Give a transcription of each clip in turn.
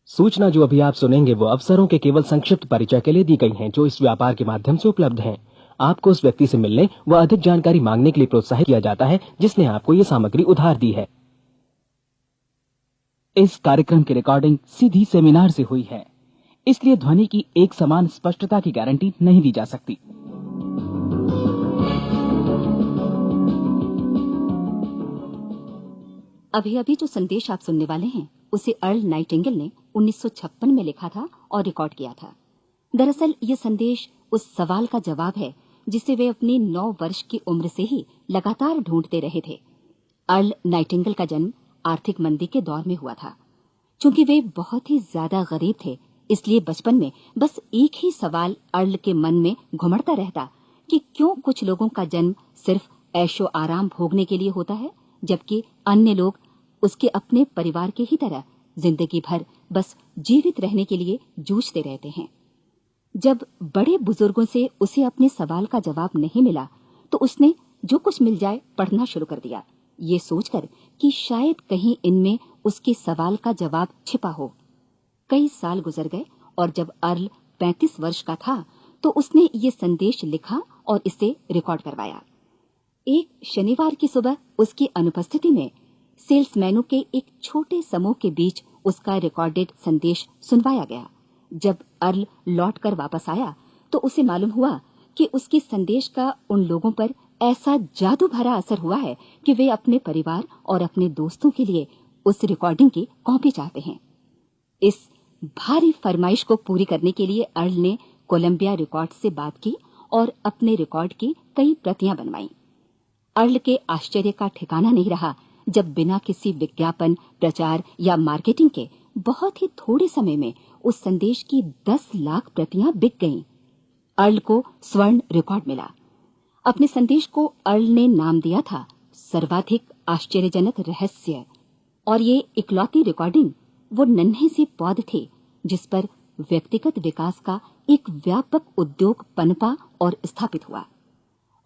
सूचना जो अभी आप सुनेंगे वो अवसरों के केवल संक्षिप्त परिचय के लिए दी गई हैं जो इस व्यापार के माध्यम से उपलब्ध हैं। आपको उस व्यक्ति से मिलने व अधिक जानकारी मांगने के लिए प्रोत्साहित किया जाता है जिसने आपको ये सामग्री उधार दी है। इस कार्यक्रम की रिकॉर्डिंग सीधी सेमिनार से हुई है, इसलिए ध्वनि की एक समान स्पष्टता की गारंटी नहीं दी जा सकती। अभी अभी जो संदेश आप सुनने वाले हैं उसे अर्ल नाइटिंगेल ने 1956 में लिखा था और रिकॉर्ड किया था। दरअसल ये संदेश उस सवाल का जवाब है जिसे वे अपनी 9 वर्ष की उम्र से ही लगातार ढूंढते रहे थे। अर्ल नाइटिंगेल का जन्म आर्थिक मंदी के दौर में हुआ था। चूंकि वे बहुत ही ज्यादा गरीब थे, इसलिए बचपन में बस एक ही सवाल अर्ल के मन में घुमड़ता रहता कि क्यों कुछ लोगों का जन्म सिर्फ ऐशो आराम भोगने के लिए होता है, जबकि अन्य लोग उसके अपने परिवार के ही तरह जिंदगी भर बस जीवित रहने के लिए जूझते रहते हैं। जब बड़े बुजुर्गों से उसे अपने सवाल का जवाब नहीं मिला तो उसने जो कुछ मिल जाए पढ़ना शुरू कर दिया, ये सोचकर कि शायद कहीं इनमें उसके सवाल का जवाब छिपा हो। कई साल गुजर गए और जब अर्ल 35 वर्ष का था तो उसने ये संदेश लिखा और इसे रिकॉर्ड करवाया। एक शनिवार की सुबह उसकी अनुपस्थिति में सेल्समैनों के एक छोटे समूह के बीच उसका रिकॉर्डेड संदेश सुनवाया गया। जब अर्ल लौटकर वापस आया तो उसे मालूम हुआ कि उसके संदेश का उन लोगों पर ऐसा जादू भरा असर हुआ है कि वे अपने परिवार और अपने दोस्तों के लिए उस रिकॉर्डिंग की कॉपी चाहते हैं। इस भारी फरमाइश को पूरी करने के लिए अर्ल ने कोलंबिया रिकॉर्ड से बात की और अपने रिकॉर्ड की कई प्रतियां बनवाईं। अर्ल के आश्चर्य का ठिकाना नहीं रहा जब बिना किसी विज्ञापन, प्रचार या मार्केटिंग के बहुत ही थोड़े समय में उस संदेश की 10 लाख प्रतियां बिक गईं। अर्ल को स्वर्ण रिकॉर्ड मिला। अपने संदेश को अर्ल ने नाम दिया था सर्वाधिक आश्चर्यजनक रहस्य, और ये इकलौती रिकॉर्डिंग वो नन्हे से पौध थे जिस पर व्यक्तिगत विकास का एक व्यापक उद्योग पनपा और स्थापित हुआ।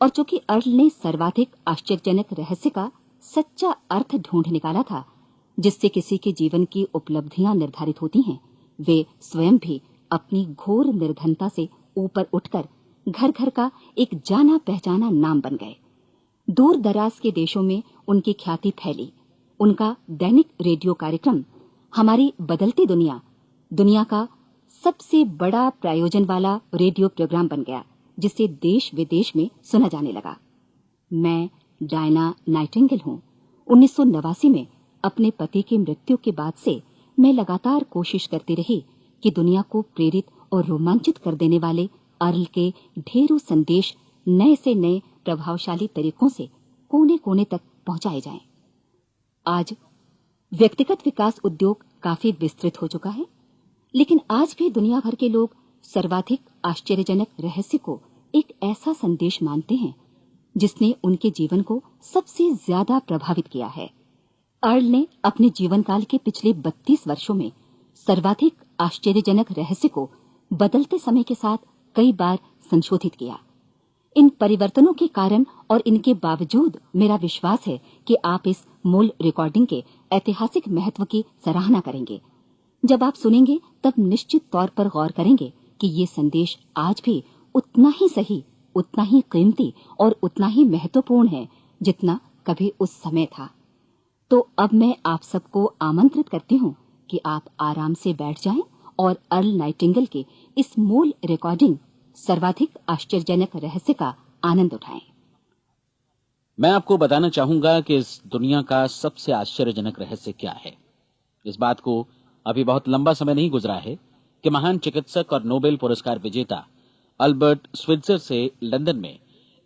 और चूंकि अर्ल ने सर्वाधिक आश्चर्यजनक रहस्य का सच्चा अर्थ ढूंढ निकाला था, जिससे किसी के जीवन की उपलब्धियां निर्धारित होती हैं, वे स्वयं भी अपनी घोर निर्धनता से ऊपर उठकर घर घर का एक जाना पहचाना नाम बन गए। दूर दराज के देशों में उनकी ख्याति फैली। उनका दैनिक रेडियो कार्यक्रम हमारी बदलती दुनिया का सबसे बड़ा प्रायोजन वाला रेडियो प्रोग्राम बन गया, जिसे देश विदेश में सुना जाने लगा। मैं डायना नाइटिंगेल हूँ। 1989 में अपने पति की मृत्यु के बाद से मैं लगातार कोशिश करती रही कि दुनिया को प्रेरित और रोमांचित कर देने वाले अर्ल के ढेरों संदेश नए से नए प्रभावशाली तरीकों से कोने कोने तक पहुंचाए जाएं। आज व्यक्तिगत विकास उद्योग काफी विस्तृत हो चुका है, लेकिन आज भी दुनिया भर के लोग सर्वाधिक आश्चर्यजनक रहस्य को एक ऐसा संदेश मानते हैं जिसने उनके जीवन को सबसे ज्यादा प्रभावित किया है। अर्ल ने अपने जीवन काल के पिछले 32 वर्षों में सर्वाधिक आश्चर्यजनक रहस्य को बदलते समय के साथ कई बार संशोधित किया। इन परिवर्तनों के कारण और इनके बावजूद मेरा विश्वास है कि आप इस मूल रिकॉर्डिंग के ऐतिहासिक महत्व की सराहना करेंगे। जब आप सुनेंगे तब निश्चित तौर पर गौर करेंगे कि ये संदेश आज भी उतना ही सही, उतना ही कीमती और उतना ही महत्वपूर्ण है जितना कभी उस समय था। तो अब मैं आप सबको आमंत्रित करती हूँ कि आप आराम से बैठ जाएं और अर्ल नाइटिंगेल के इस मूल रिकॉर्डिंग सर्वाधिक आश्चर्यजनक रहस्य का आनंद उठाएं। मैं आपको बताना चाहूंगा कि इस दुनिया का सबसे आश्चर्यजनक रहस्य क्या है। इस बात को अभी बहुत लंबा समय नहीं गुजरा है कि महान चिकित्सक और नोबेल पुरस्कार विजेता अल्बर्ट स्विट्जर से लंदन में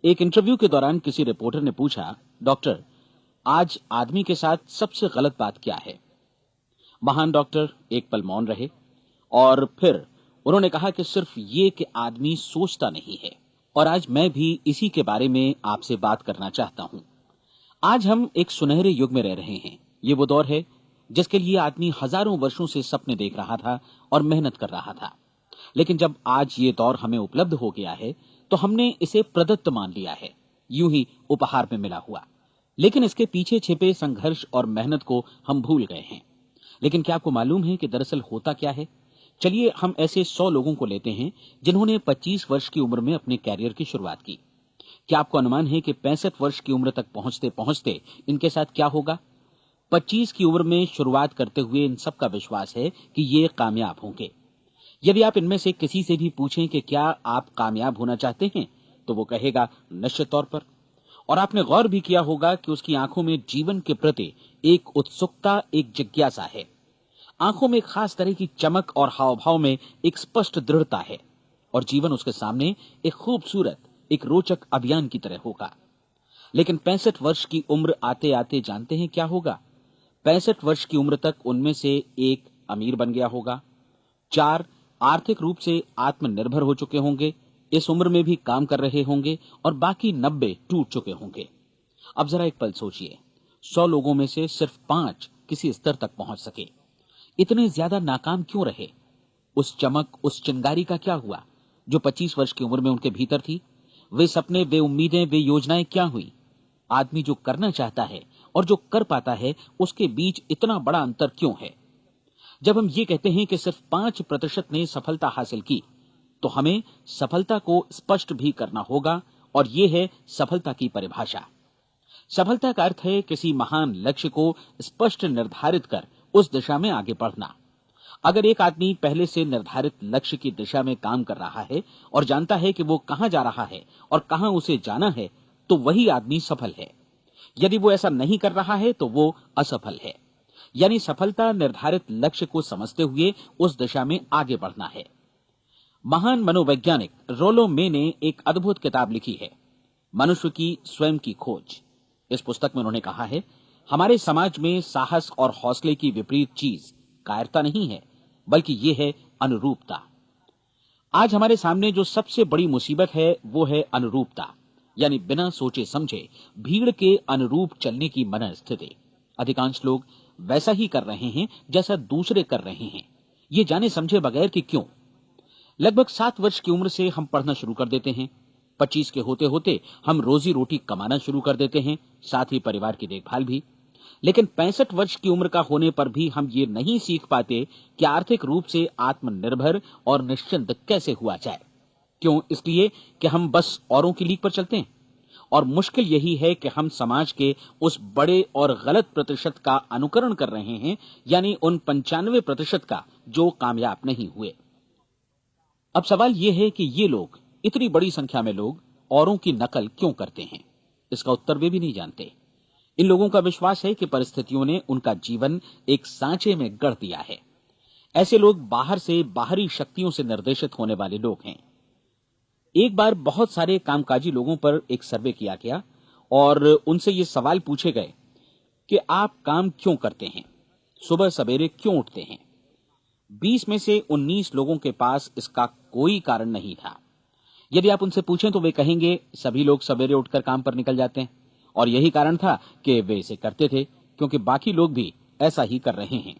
एक इंटरव्यू के दौरान किसी रिपोर्टर ने पूछा, डॉक्टर, आज आदमी के साथ सबसे गलत बात क्या है? महान डॉक्टर एक पल मौन रहे और फिर उन्होंने कहा कि सिर्फ ये कि आदमी सोचता नहीं है। और आज मैं भी इसी के बारे में आपसे बात करना चाहता हूं। आज हम एक सुनहरे युग में रह रहे हैं। ये वो दौर है जिसके लिए आदमी हजारों वर्षों से सपने देख रहा था और मेहनत कर रहा था। लेकिन जब आज ये दौर हमें उपलब्ध हो गया है तो हमने इसे प्रदत्त मान लिया है, यूं ही उपहार में मिला हुआ। लेकिन इसके पीछे छिपे संघर्ष और मेहनत को हम भूल गए हैं। लेकिन क्या आपको मालूम है कि दरअसल होता क्या है? चलिए हम ऐसे 100 लोगों को लेते हैं जिन्होंने 25 वर्ष की उम्र में अपने कैरियर की शुरुआत की। क्या आपको अनुमान है कि 65 वर्ष की उम्र तक पहुंचते पहुंचते इनके साथ क्या होगा? 25 की उम्र में शुरुआत करते हुए इन सबका विश्वास है कि ये कामयाब होंगे। यदि आप इनमें से किसी से भी पूछें कि क्या आप कामयाब होना चाहते हैं, तो वो कहेगा निश्चित तौर पर। और आपने गौर भी किया होगा कि उसकी आंखों में जीवन के प्रति एक उत्सुकता, एक जिज्ञासा है। आंखों में एक खास तरह की चमक और हाव भाव में एक स्पष्ट दृढ़ता है और जीवन उसके सामने एक खूबसूरत, एक रोचक अभियान की तरह होगा। लेकिन 65 वर्ष की उम्र आते आते जानते हैं क्या होगा? 65 वर्ष की उम्र तक उनमें से एक अमीर बन गया होगा, 4 आर्थिक रूप से आत्मनिर्भर हो चुके होंगे, इस उम्र में भी काम कर रहे होंगे और बाकी 90 टूट चुके होंगे। अब जरा एक पल सोचिए, 100 लोगों में से सिर्फ 5 किसी स्तर तक पहुंच सके। इतने ज्यादा नाकाम क्यों रहे? उस चमक, उस चिंगारी का क्या हुआ जो 25 वर्ष की उम्र में उनके भीतर थी? वे सपने, वे उम्मीदें, वे योजनाएं क्या हुई? आदमी जो करना चाहता है और जो कर पाता है, उसके बीच इतना बड़ा अंतर क्यों है? जब हम ये कहते हैं कि सिर्फ 5% ने सफलता हासिल की, तो हमें सफलता को स्पष्ट भी करना होगा और ये है सफलता की परिभाषा। सफलता का अर्थ है किसी महान लक्ष्य को स्पष्ट निर्धारित कर उस दिशा में आगे बढ़ना। अगर एक आदमी पहले से निर्धारित लक्ष्य की दिशा में काम कर रहा है और जानता है कि वो कहां जा रहा है और कहां उसे जाना है, तो वही आदमी सफल है। यदि वो ऐसा नहीं कर रहा है तो वो असफल है। यानी सफलता निर्धारित लक्ष्य को समझते हुए उस दिशा में आगे बढ़ना है। महान मनोवैज्ञानिक रोलो मे ने एक अद्भुत किताब लिखी है, मनुष्य की स्वयं की खोज। इस पुस्तक में उन्होंने कहा है, हमारे समाज में साहस और हौसले की विपरीत चीज कायरता नहीं है, बल्कि यह है अनुरूपता। आज हमारे सामने जो सबसे बड़ी मुसीबत है वो है अनुरूपता, यानी बिना सोचे समझे भीड़ के अनुरूप चलने की मनस्थिति। अधिकांश लोग वैसा ही कर रहे हैं जैसा दूसरे कर रहे हैं, ये जाने समझे बगैर कि क्यों। लगभग 7 वर्ष की उम्र से हम पढ़ना शुरू कर देते हैं, 25 के होते होते हम रोजी रोटी कमाना शुरू कर देते हैं, साथ ही परिवार की देखभाल भी। लेकिन 65 वर्ष की उम्र का होने पर भी हम ये नहीं सीख पाते कि आर्थिक रूप से आत्मनिर्भर और निश्चिंत कैसे हुआ जाए। क्यों? इसलिए कि हम बस औरों की लीक पर चलते हैं। और मुश्किल यही है कि हम समाज के उस बड़े और गलत प्रतिशत का अनुकरण कर रहे हैं, यानी उन 95% का जो कामयाब नहीं हुए। अब सवाल यह है कि ये लोग, इतनी बड़ी संख्या में लोग, औरों की नकल क्यों करते हैं? इसका उत्तर वे भी नहीं जानते। इन लोगों का विश्वास है कि परिस्थितियों ने उनका जीवन एक सांचे में गढ़ दिया है। ऐसे लोग बाहर से, बाहरी शक्तियों से निर्देशित होने वाले लोग हैं। एक बार बहुत सारे कामकाजी लोगों पर एक सर्वे किया गया और उनसे ये सवाल पूछे गए कि आप काम क्यों करते हैं, सुबह सवेरे क्यों उठते हैं? 20 में से 19 लोगों के पास इसका कोई कारण नहीं था। यदि आप उनसे पूछें तो वे कहेंगे सभी लोग सवेरे उठकर काम पर निकल जाते हैं और यही कारण था कि वे इसे करते थे क्योंकि बाकी लोग भी ऐसा ही कर रहे हैं।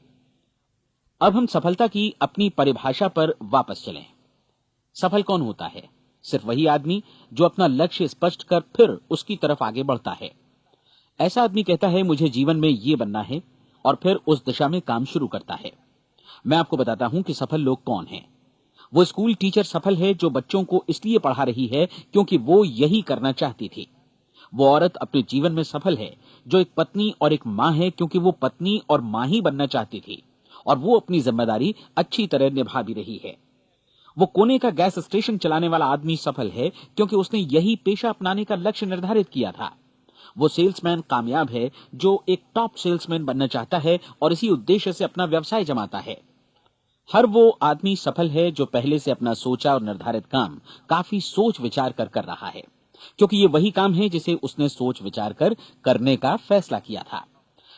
अब हम सफलता की अपनी परिभाषा पर वापस चलें। सफल कौन होता है? सिर्फ वही आदमी जो अपना लक्ष्य स्पष्ट कर फिर उसकी तरफ आगे बढ़ता है। ऐसा आदमी कहता है मुझे जीवन में ये बनना है और फिर उस दिशा में काम शुरू करता है। मैं आपको बताता हूं कि सफल लोग कौन हैं। वो स्कूल टीचर सफल है जो बच्चों को इसलिए पढ़ा रही है क्योंकि वो यही करना चाहती थी। वो औरत अपने जीवन में सफल है जो एक पत्नी और एक मां है क्योंकि वो पत्नी और मां ही बनना चाहती थी और वो अपनी जिम्मेदारी अच्छी तरह निभा भी रही है। वो कोने का गैस स्टेशन चलाने वाला आदमी सफल है क्योंकि उसने यही पेशा अपनाने का लक्ष्य निर्धारित किया था। वो सेल्समैन कामयाब है जो एक टॉप सेल्समैन बनना चाहता है और इसी उद्देश्य से अपना व्यवसाय जमाता है। हर वो आदमी सफल है जो पहले से अपना सोचा और निर्धारित काम काफी सोच विचार कर रहा है, क्योंकि ये वही काम है जिसे उसने सोच विचार कर करने का फैसला किया था।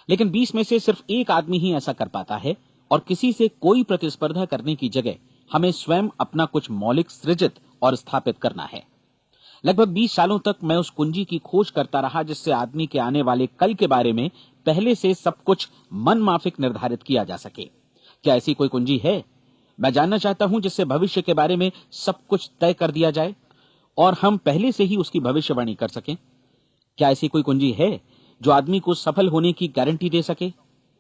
लेकिन 20 में से सिर्फ एक आदमी ही ऐसा कर पाता है और किसी से कोई प्रतिस्पर्धा करने की जगह हमें स्वयं अपना कुछ मौलिक सृजित और स्थापित करना है। लगभग 20 सालों तक मैं उस कुंजी की खोज करता रहा जिससे आदमी के आने वाले कल के बारे में पहले से सब कुछ मन माफिक निर्धारित किया जा सके। क्या ऐसी कोई कुंजी है? मैं जानना चाहता हूं जिससे भविष्य के बारे में सब कुछ तय कर दिया जाए और हम पहले से ही उसकी भविष्यवाणी कर सकें। क्या ऐसी कोई कुंजी है जो आदमी को सफल होने की गारंटी दे सके?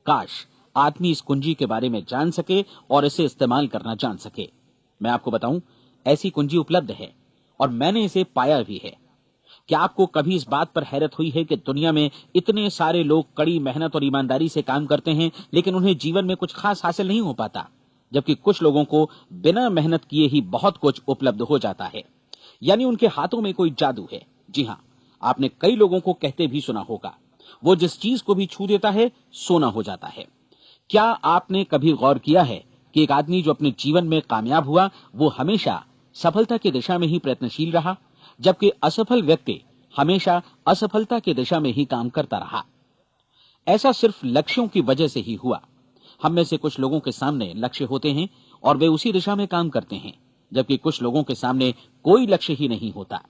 काश आदमी इस कुंजी के बारे में जान सके और इसे इस्तेमाल करना जान सके। मैं आपको बताऊं, ऐसी कुंजी उपलब्ध है और मैंने इसे पाया भी है। क्या आपको कभी इस बात पर हैरत हुई है कि दुनिया में इतने सारे लोग कड़ी मेहनत और ईमानदारी से काम करते हैं, लेकिन उन्हें जीवन में कुछ खास हासिल नहीं हो पाता, जबकि कुछ लोगों को बिना मेहनत किए ही बहुत कुछ उपलब्ध हो जाता है। यानी उनके हाथों में कोई जादू है। जी हां, आपने कई लोगों को कहते भी सुना होगा, वो जिस चीज को भी छू देता है सोना हो जाता है। क्या आपने कभी गौर किया है कि एक आदमी जो अपने जीवन में कामयाब हुआ, वो हमेशा सफलता की दिशा में ही प्रयत्नशील रहा, जबकि असफल व्यक्ति हमेशा असफलता की दिशा में ही काम करता रहा। ऐसा सिर्फ लक्ष्यों की वजह से ही हुआ। हम में से कुछ लोगों के सामने लक्ष्य होते हैं और वे उसी दिशा में काम करते हैं, जबकि कुछ लोगों के सामने कोई लक्ष्य ही नहीं होता।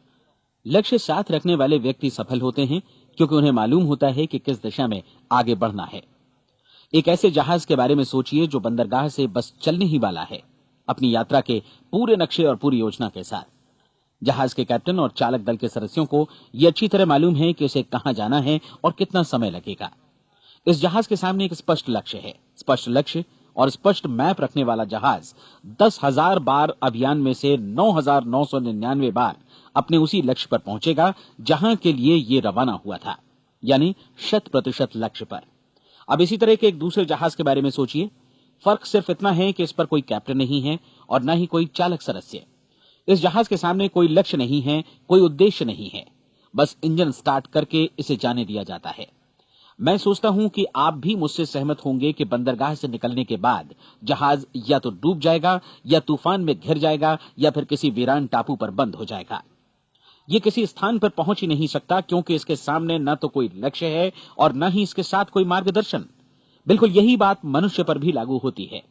लक्ष्य साथ रखने वाले व्यक्ति सफल होते हैं क्योंकि उन्हें मालूम होता है कि किस दिशा में आगे बढ़ना है। एक ऐसे जहाज के बारे में सोचिए जो बंदरगाह से बस चलने ही वाला है, अपनी यात्रा के पूरे नक्शे और पूरी योजना के साथ। जहाज के कैप्टन और चालक दल के सदस्यों को यह अच्छी तरह मालूम है कि उसे कहां जाना है और कितना समय लगेगा। इस जहाज के सामने एक स्पष्ट लक्ष्य है। स्पष्ट लक्ष्य और स्पष्ट मैप रखने वाला जहाज 10,000 बार अभियान में से 9,999 बार अपने उसी लक्ष्य पर पहुंचेगा जहां के लिए ये रवाना हुआ था, यानी 100% लक्ष्य पर। अब इसी तरह के एक दूसरे जहाज के बारे में सोचिए। फर्क सिर्फ इतना है कि इस पर कोई कैप्टन नहीं है और न ही कोई चालक सदस्य। इस जहाज के सामने कोई लक्ष्य नहीं है, कोई उद्देश्य नहीं है, बस इंजन स्टार्ट करके इसे जाने दिया जाता है। मैं सोचता हूं कि आप भी मुझसे सहमत होंगे कि बंदरगाह से निकलने के बाद जहाज या तो डूब जाएगा या तूफान में घिर जाएगा या फिर किसी वीरान टापू पर बंद हो जाएगा। ये किसी स्थान पर पहुंच ही नहीं सकता क्योंकि इसके सामने न तो कोई लक्ष्य है और न ही इसके साथ कोई मार्गदर्शन। बिल्कुल यही बात मनुष्य पर भी लागू होती है।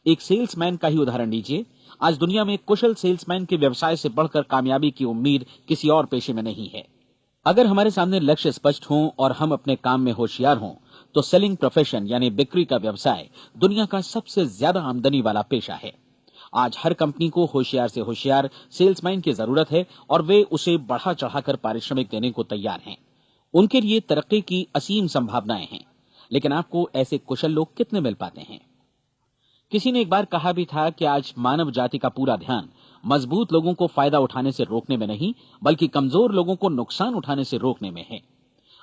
एक सेल्समैन का ही उदाहरण लीजिए। आज दुनिया में कुशल सेल्समैन के व्यवसाय से बढ़कर कामयाबी की उम्मीद किसी और पेशे में नहीं है। अगर हमारे सामने लक्ष्य स्पष्ट हों और हम अपने काम में होशियार हों, तो सेलिंग प्रोफेशन यानी बिक्री का व्यवसाय दुनिया का सबसे ज्यादा आमदनी वाला पेशा है। आज हर कंपनी को होशियार से होशियार सेल्समैन की जरूरत है और वे उसे बढ़ा चढ़ाकर पारिश्रमिक देने को तैयार हैं। उनके लिए तरक्की की असीम संभावनाएं हैं, लेकिन आपको ऐसे कुशल लोग कितने मिल पाते हैं? किसी ने एक बार कहा भी था कि आज मानव जाति का पूरा ध्यान मजबूत लोगों को फायदा उठाने से रोकने में नहीं, बल्कि कमजोर लोगों को नुकसान उठाने से रोकने में है।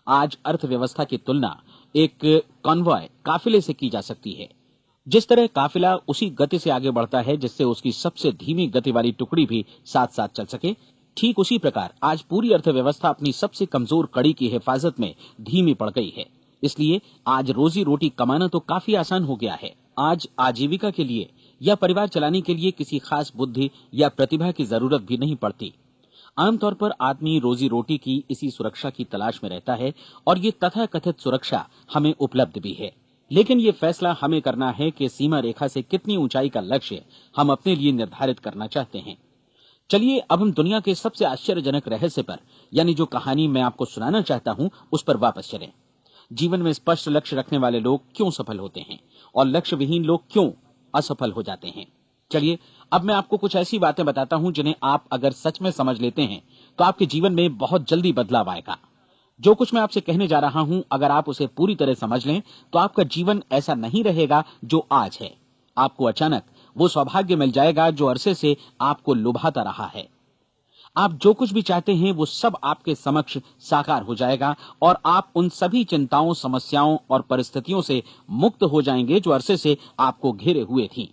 आज अर्थव्यवस्था की तुलना एक कॉन्वॉय काफिले से की जा सकती है। जिस तरह काफिला उसी गति से आगे बढ़ता है जिससे उसकी सबसे धीमी गति वाली टुकड़ी भी साथ साथ चल सके, ठीक उसी प्रकार आज पूरी अर्थव्यवस्था अपनी सबसे कमजोर कड़ी की हिफाजत में धीमी पड़ गई है। इसलिए आज रोजी रोटी कमाना तो काफी आसान हो गया है। आज आजीविका के लिए या परिवार चलाने के लिए किसी खास बुद्धि या प्रतिभा की जरूरत भी नहीं पड़ती। आमतौर पर आदमी रोजी रोटी की इसी सुरक्षा की तलाश में रहता है और ये तथाकथित सुरक्षा हमें उपलब्ध भी है। लेकिन ये फैसला हमें करना है कि सीमा रेखा से कितनी ऊंचाई का लक्ष्य हम अपने लिए निर्धारित करना चाहते हैं। चलिए अब हम दुनिया के सबसे आश्चर्यजनक रहस्य पर, यानी जो कहानी मैं आपको सुनाना चाहता हूं, उस पर वापस चलें। जीवन में स्पष्ट लक्ष्य रखने वाले लोग क्यों सफल होते हैं और लक्ष्य विहीन लोग क्यों असफल हो जाते हैं? चलिए अब मैं आपको कुछ ऐसी बातें बताता हूं जिन्हें आप अगर सच में समझ लेते हैं तो आपके जीवन में बहुत जल्दी बदलाव आएगा। जो कुछ मैं आपसे कहने जा रहा हूं, अगर आप उसे पूरी तरह समझ लें तो आपका जीवन ऐसा नहीं रहेगा जो आज है। आपको अचानक वो सौभाग्य मिल जाएगा जो अरसे से आपको लुभाता रहा है। आप जो कुछ भी चाहते हैं वो सब आपके समक्ष साकार हो जाएगा और आप उन सभी चिंताओं, समस्याओं और परिस्थितियों से मुक्त हो जाएंगे जो अरसे से आपको घेरे हुए थीं।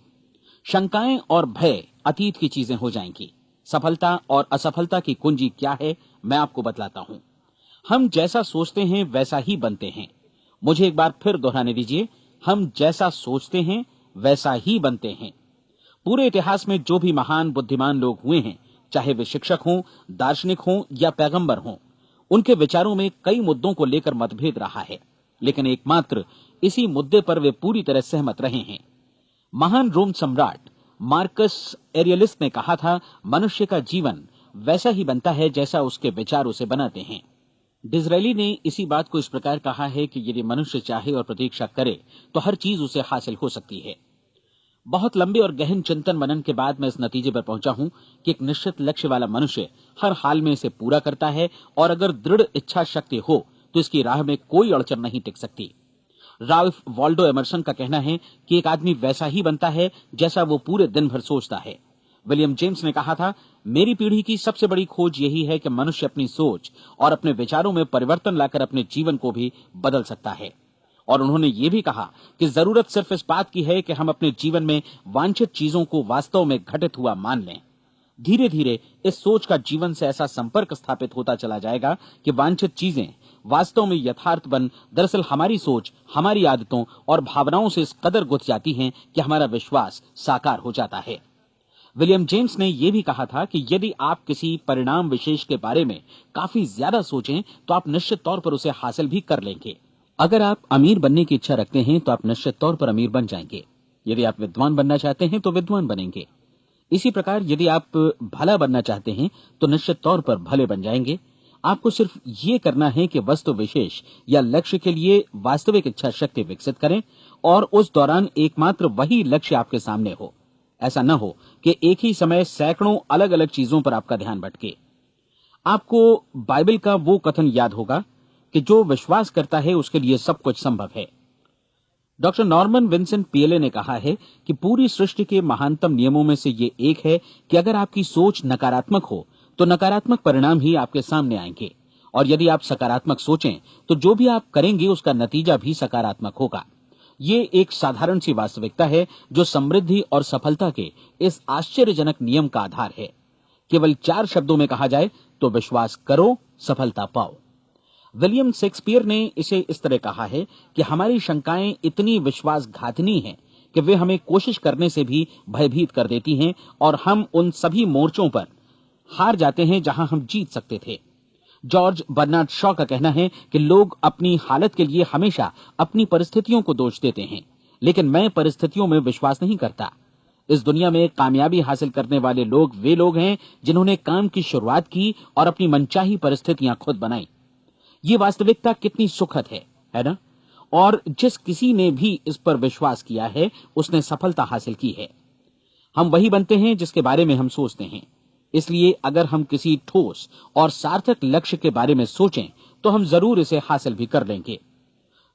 शंकाएं और भय अतीत की चीजें हो जाएंगी। सफलता और असफलता की कुंजी क्या है, मैं आपको बतलाता हूं। हम जैसा सोचते हैं वैसा ही बनते हैं। मुझे एक बार फिर दोहराने दीजिए, हम जैसा सोचते हैं वैसा ही बनते हैं। पूरे इतिहास में जो भी महान बुद्धिमान लोग हुए हैं, चाहे वे शिक्षक हों, दार्शनिक हों या पैगंबर हों, उनके विचारों में कई मुद्दों को लेकर मतभेद रहा है, लेकिन एकमात्र इसी मुद्दे पर वे पूरी तरह सहमत रहे हैं। महान रोम सम्राट मार्कस एरियलिस ने कहा था, मनुष्य का जीवन वैसा ही बनता है जैसा उसके विचार उसे बनाते हैं। डिज़रायली ने इसी बात को इस प्रकार कहा है कि यदि मनुष्य चाहे और प्रतीक्षा करे तो हर चीज उसे हासिल हो सकती है। बहुत लंबे और गहन चिंतन मनन के बाद मैं इस नतीजे पर पहुंचा हूं कि एक निश्चित लक्ष्य वाला मनुष्य हर हाल में इसे पूरा करता है और अगर दृढ़ इच्छा शक्ति हो तो इसकी राह में कोई अड़चन नहीं टिक सकती। राल्फ वॉल्डो एमर्सन का कहना है कि एक आदमी वैसा ही बनता है जैसा वो पूरे दिन भर सोचता है। विलियम जेम्स ने कहा था, मेरी पीढ़ी की सबसे बड़ी खोज यही है कि मनुष्य अपनी सोच और अपने विचारों में परिवर्तन लाकर अपने जीवन को भी बदल सकता है। और उन्होंने ये भी कहा कि जरूरत सिर्फ इस बात की है कि हम अपने जीवन में वांछित चीजों को वास्तव में घटित हुआ मान लें। धीरे धीरे इस सोच का जीवन से ऐसा संपर्क स्थापित होता चला जाएगा कि वांछित चीजें वास्तव में यथार्थ बन दरअसल हमारी सोच, हमारी आदतों और भावनाओं से इस कदर गुथ जाती हैं कि हमारा विश्वास साकार हो जाता है। विलियम जेम्स ने यह भी कहा था कि यदि आप किसी परिणाम विशेष के बारे में काफी ज्यादा सोचें तो आप निश्चित तौर पर उसे हासिल भी कर लेंगे। अगर आप अमीर बनने की इच्छा रखते हैं तो आप निश्चित तौर पर अमीर बन जाएंगे। यदि आप विद्वान बनना चाहते हैं तो विद्वान बनेंगे। इसी प्रकार यदि आप भला बनना चाहते हैं तो निश्चित तौर पर भले बन जाएंगे। आपको सिर्फ ये करना है कि वस्तु विशेष या लक्ष्य के लिए वास्तविक इच्छा शक्ति विकसित करें और उस दौरान एकमात्र वही लक्ष्य आपके सामने हो। ऐसा न हो कि एक ही समय सैकड़ों अलग अलग चीजों पर आपका ध्यान भटके। आपको बाइबल का वो कथन याद होगा कि जो विश्वास करता है उसके लिए सब कुछ संभव है। डॉक्टर नॉर्मन विंसेंट पीएले ने कहा है कि पूरी सृष्टि के महानतम नियमों में से ये एक है कि अगर आपकी सोच नकारात्मक हो तो नकारात्मक परिणाम ही आपके सामने आएंगे, और यदि आप सकारात्मक सोचें तो जो भी आप करेंगे उसका नतीजा भी सकारात्मक होगा। ये एक साधारण सी वास्तविकता है जो समृद्धि और सफलता के इस आश्चर्यजनक नियम का आधार है। केवल 4 शब्दों में कहा जाए तो विश्वास करो, सफलता पाओ। विलियम शेक्सपियर ने इसे इस तरह कहा है कि हमारी शंकाएं इतनी विश्वासघातिनी हैं कि वे हमें कोशिश करने से भी भयभीत कर देती हैं और हम उन सभी मोर्चों पर हार जाते हैं जहां हम जीत सकते थे। जॉर्ज बर्नार्ड शॉ का कहना है कि लोग अपनी हालत के लिए हमेशा अपनी परिस्थितियों को दोष देते हैं, लेकिन मैं परिस्थितियों में विश्वास नहीं करता। इस दुनिया में कामयाबी हासिल करने वाले लोग वे लोग हैं जिन्होंने काम की शुरुआत की और अपनी मनचाही परिस्थितियां खुद बनाई। ये वास्तविकता कितनी सुखद है ना? और जिस किसी ने भी इस पर विश्वास किया है उसने सफलता हासिल की है। हम वही बनते हैं जिसके बारे में हम सोचते हैं। इसलिए अगर हम किसी ठोस और सार्थक लक्ष्य के बारे में सोचें तो हम जरूर इसे हासिल भी कर लेंगे।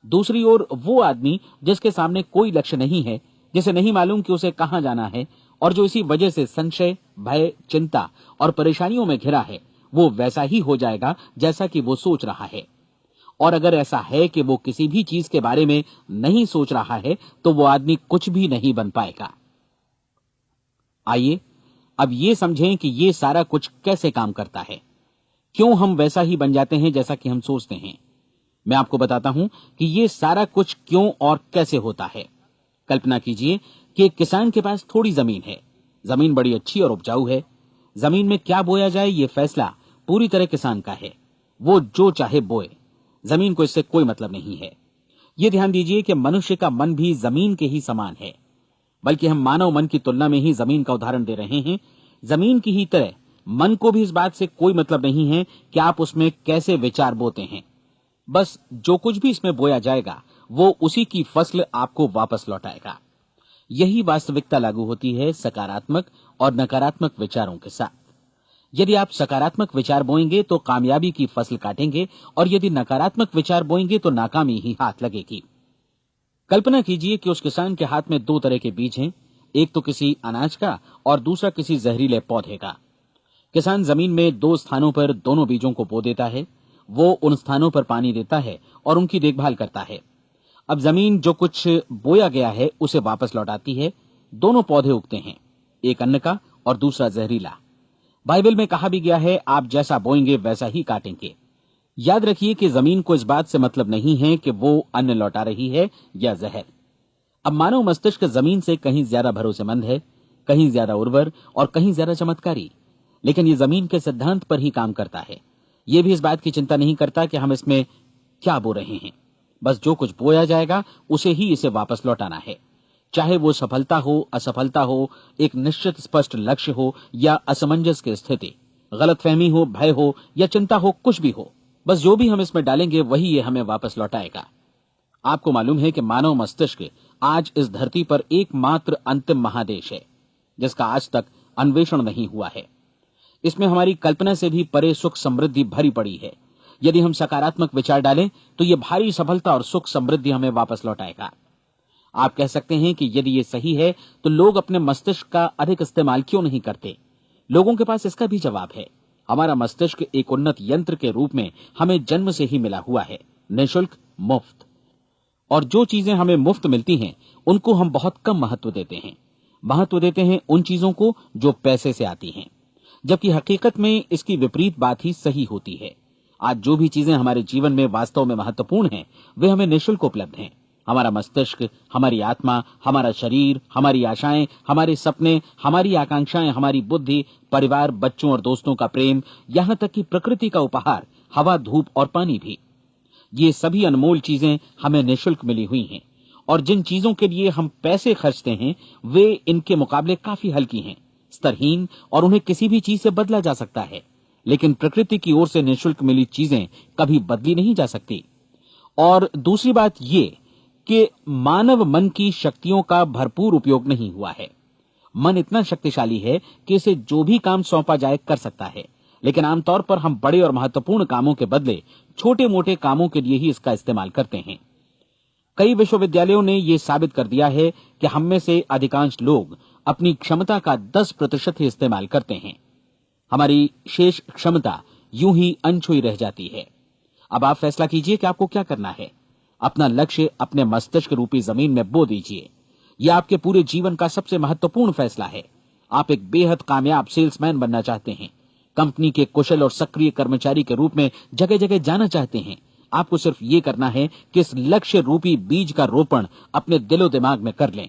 दूसरी ओर वो आदमी जिसके सामने कोई लक्ष्य नहीं है, जिसे नहीं मालूम कि उसे कहां जाना है और जो इसी वजह से संशय, भय, चिंता और परेशानियों में घिरा है, वो वैसा ही हो जाएगा जैसा कि वो सोच रहा है। और अगर ऐसा है कि वो किसी भी चीज के बारे में नहीं सोच रहा है तो वो आदमी कुछ भी नहीं बन पाएगा। आइए अब ये समझें कि ये सारा कुछ कैसे काम करता है, क्यों हम वैसा ही बन जाते हैं जैसा कि हम सोचते हैं। मैं आपको बताता हूं कि ये सारा कुछ क्यों और कैसे होता है। कल्पना कीजिए कि एक किसान के पास थोड़ी जमीन है। जमीन बड़ी अच्छी और उपजाऊ है। जमीन में क्या बोया जाए ये फैसला पूरी तरह किसान का है। वो जो चाहे बोए, जमीन को इससे कोई मतलब नहीं है। ये ध्यान दीजिए कि मनुष्य का मन भी जमीन के ही समान है, बल्कि हम मानव मन की तुलना में ही जमीन का उदाहरण दे रहे हैं। जमीन की ही तरह मन को भी इस बात से कोई मतलब नहीं है कि आप उसमें कैसे विचार बोते हैं। बस जो कुछ भी इसमें बोया जाएगा वो उसी की फसल आपको वापस लौटाएगा। यही वास्तविकता लागू होती है सकारात्मक और नकारात्मक विचारों के साथ। यदि आप सकारात्मक विचार बोएंगे तो कामयाबी की फसल काटेंगे, और यदि नकारात्मक विचार बोएंगे तो नाकामी ही हाथ लगेगी। कल्पना कीजिए कि उस किसान के हाथ में 2 तरह के बीज हैं, एक तो किसी अनाज का और दूसरा किसी जहरीले पौधे का। किसान जमीन में 2 स्थानों पर दोनों बीजों को बो देता है। वो उन स्थानों पर पानी देता है और उनकी देखभाल करता है। अब जमीन जो कुछ बोया गया है उसे वापस लौटाती है। दोनों पौधे उगते हैं, एक अन्न का और दूसरा जहरीला। बाइबल में कहा भी गया है, आप जैसा बोएंगे वैसा ही काटेंगे। याद रखिए कि जमीन को इस बात से मतलब नहीं है कि वो अन्न लौटा रही है या जहर। अब मानव मस्तिष्क जमीन से कहीं ज्यादा भरोसेमंद है, कहीं ज्यादा उर्वर और कहीं ज्यादा चमत्कारी, लेकिन ये जमीन के सिद्धांत पर ही काम करता है। ये भी इस बात की चिंता नहीं करता कि हम इसमें क्या बो रहे हैं। बस जो कुछ बोया जाएगा उसे ही इसे वापस लौटाना है, चाहे वो सफलता हो, असफलता हो, एक निश्चित स्पष्ट लक्ष्य हो या असमंजस की स्थिति, गलतफहमी हो, भय हो या चिंता हो, कुछ भी हो। बस जो भी हम इसमें डालेंगे वही ये हमें वापस लौटाएगा। आपको मालूम है कि मानव मस्तिष्क आज इस धरती पर एकमात्र अंतिम महादेश है जिसका आज तक अन्वेषण नहीं हुआ है। इसमें हमारी कल्पना से भी परे सुख समृद्धि भरी पड़ी है। यदि हम सकारात्मक विचार डालें तो ये भारी सफलता और सुख समृद्धि हमें वापस लौटाएगा। आप कह सकते हैं कि यदि ये सही है तो लोग अपने मस्तिष्क का अधिक इस्तेमाल क्यों नहीं करते? लोगों के पास इसका भी जवाब है। हमारा मस्तिष्क एक उन्नत यंत्र के रूप में हमें जन्म से ही मिला हुआ है, निःशुल्क, मुफ्त। और जो चीजें हमें मुफ्त मिलती हैं उनको हम बहुत कम महत्व देते हैं। महत्व देते हैं उन चीजों को जो पैसे से आती हैं, जबकि हकीकत में इसकी विपरीत बात ही सही होती है। आज जो भी चीजें हमारे जीवन में वास्तव में महत्वपूर्ण हैं वे हमें निःशुल्क उपलब्ध हैं। हमारा मस्तिष्क, हमारी आत्मा, हमारा शरीर, हमारी आशाएं, हमारे सपने, हमारी आकांक्षाएं, हमारी बुद्धि, परिवार, बच्चों और दोस्तों का प्रेम, यहां तक कि प्रकृति का उपहार, हवा, धूप और पानी भी, ये सभी अनमोल चीजें हमें निःशुल्क मिली हुई हैं। और जिन चीजों के लिए हम पैसे खर्चते हैं वे इनके मुकाबले काफी हल्की हैं, स्तरहीन, और उन्हें किसी भी चीज से बदला जा सकता है। लेकिन प्रकृति की ओर से निःशुल्क मिली चीजें कभी बदली नहीं जा सकती। और दूसरी बात ये कि मानव मन की शक्तियों का भरपूर उपयोग नहीं हुआ है। मन इतना शक्तिशाली है कि इसे जो भी काम सौंपा जाए कर सकता है, लेकिन आमतौर पर हम बड़े और महत्वपूर्ण कामों के बदले छोटे मोटे कामों के लिए ही इसका इस्तेमाल करते हैं। कई विश्वविद्यालयों ने यह साबित कर दिया है कि हम में से अधिकांश लोग अपनी क्षमता का 10% ही इस्तेमाल करते हैं। हमारी शेष क्षमता यूं ही अनछुई रह जाती है। अब आप फैसला कीजिए कि आपको क्या करना है। अपना लक्ष्य अपने मस्तिष्क रूपी जमीन में बो दीजिए। यह आपके पूरे जीवन का सबसे महत्वपूर्ण फैसला है। आप एक बेहद कामयाब सेल्समैन बनना चाहते हैं, कंपनी के कुशल और सक्रिय कर्मचारी के रूप में जगह जगह जाना चाहते हैं। आपको सिर्फ ये करना है कि इस लक्ष्य रूपी बीज का रोपण अपने दिलो दिमाग में कर लें।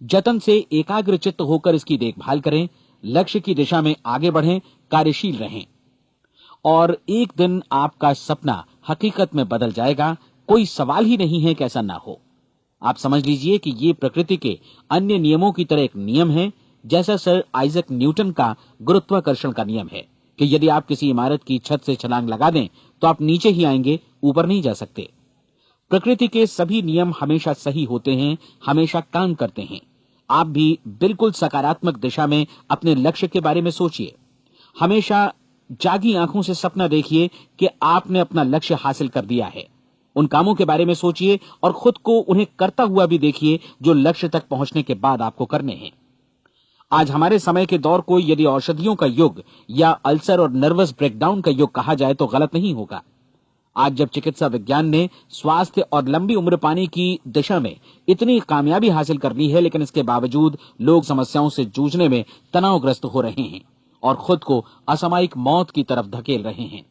जतन से एकाग्रचित्त होकर इसकी देखभाल करें, लक्ष्य की दिशा में आगे बढ़ें, कार्यशील रहें, और एक दिन आपका सपना हकीकत में बदल जाएगा। कोई सवाल ही नहीं है कि ऐसा ना हो। आप समझ लीजिए कि ये प्रकृति के अन्य नियमों की तरह एक नियम है, जैसा सर आइजक न्यूटन का गुरुत्वाकर्षण का नियम है कि यदि आप किसी इमारत की छत से छलांग लगा दें तो आप नीचे ही आएंगे, ऊपर नहीं जा सकते। प्रकृति के सभी नियम हमेशा सही होते हैं, हमेशा काम करते हैं। आप भी बिल्कुल सकारात्मक दिशा में अपने लक्ष्य के बारे में सोचिए। हमेशा जागी आंखों से सपना देखिए कि आपने अपना लक्ष्य हासिल कर दिया है। उन कामों के बारे में सोचिए और खुद को उन्हें करता हुआ भी देखिए जो लक्ष्य तक पहुंचने के बाद आपको करने हैं। आज हमारे समय के दौर को यदि औषधियों का युग या अल्सर और नर्वस ब्रेकडाउन का युग कहा जाए तो गलत नहीं होगा। आज जब चिकित्सा विज्ञान ने स्वास्थ्य और लंबी उम्र पाने की दिशा में इतनी कामयाबी हासिल कर ली है, लेकिन इसके बावजूद लोग समस्याओं से जूझने में तनावग्रस्त हो रहे हैं और खुद को असामयिक मौत की तरफ धकेल रहे हैं।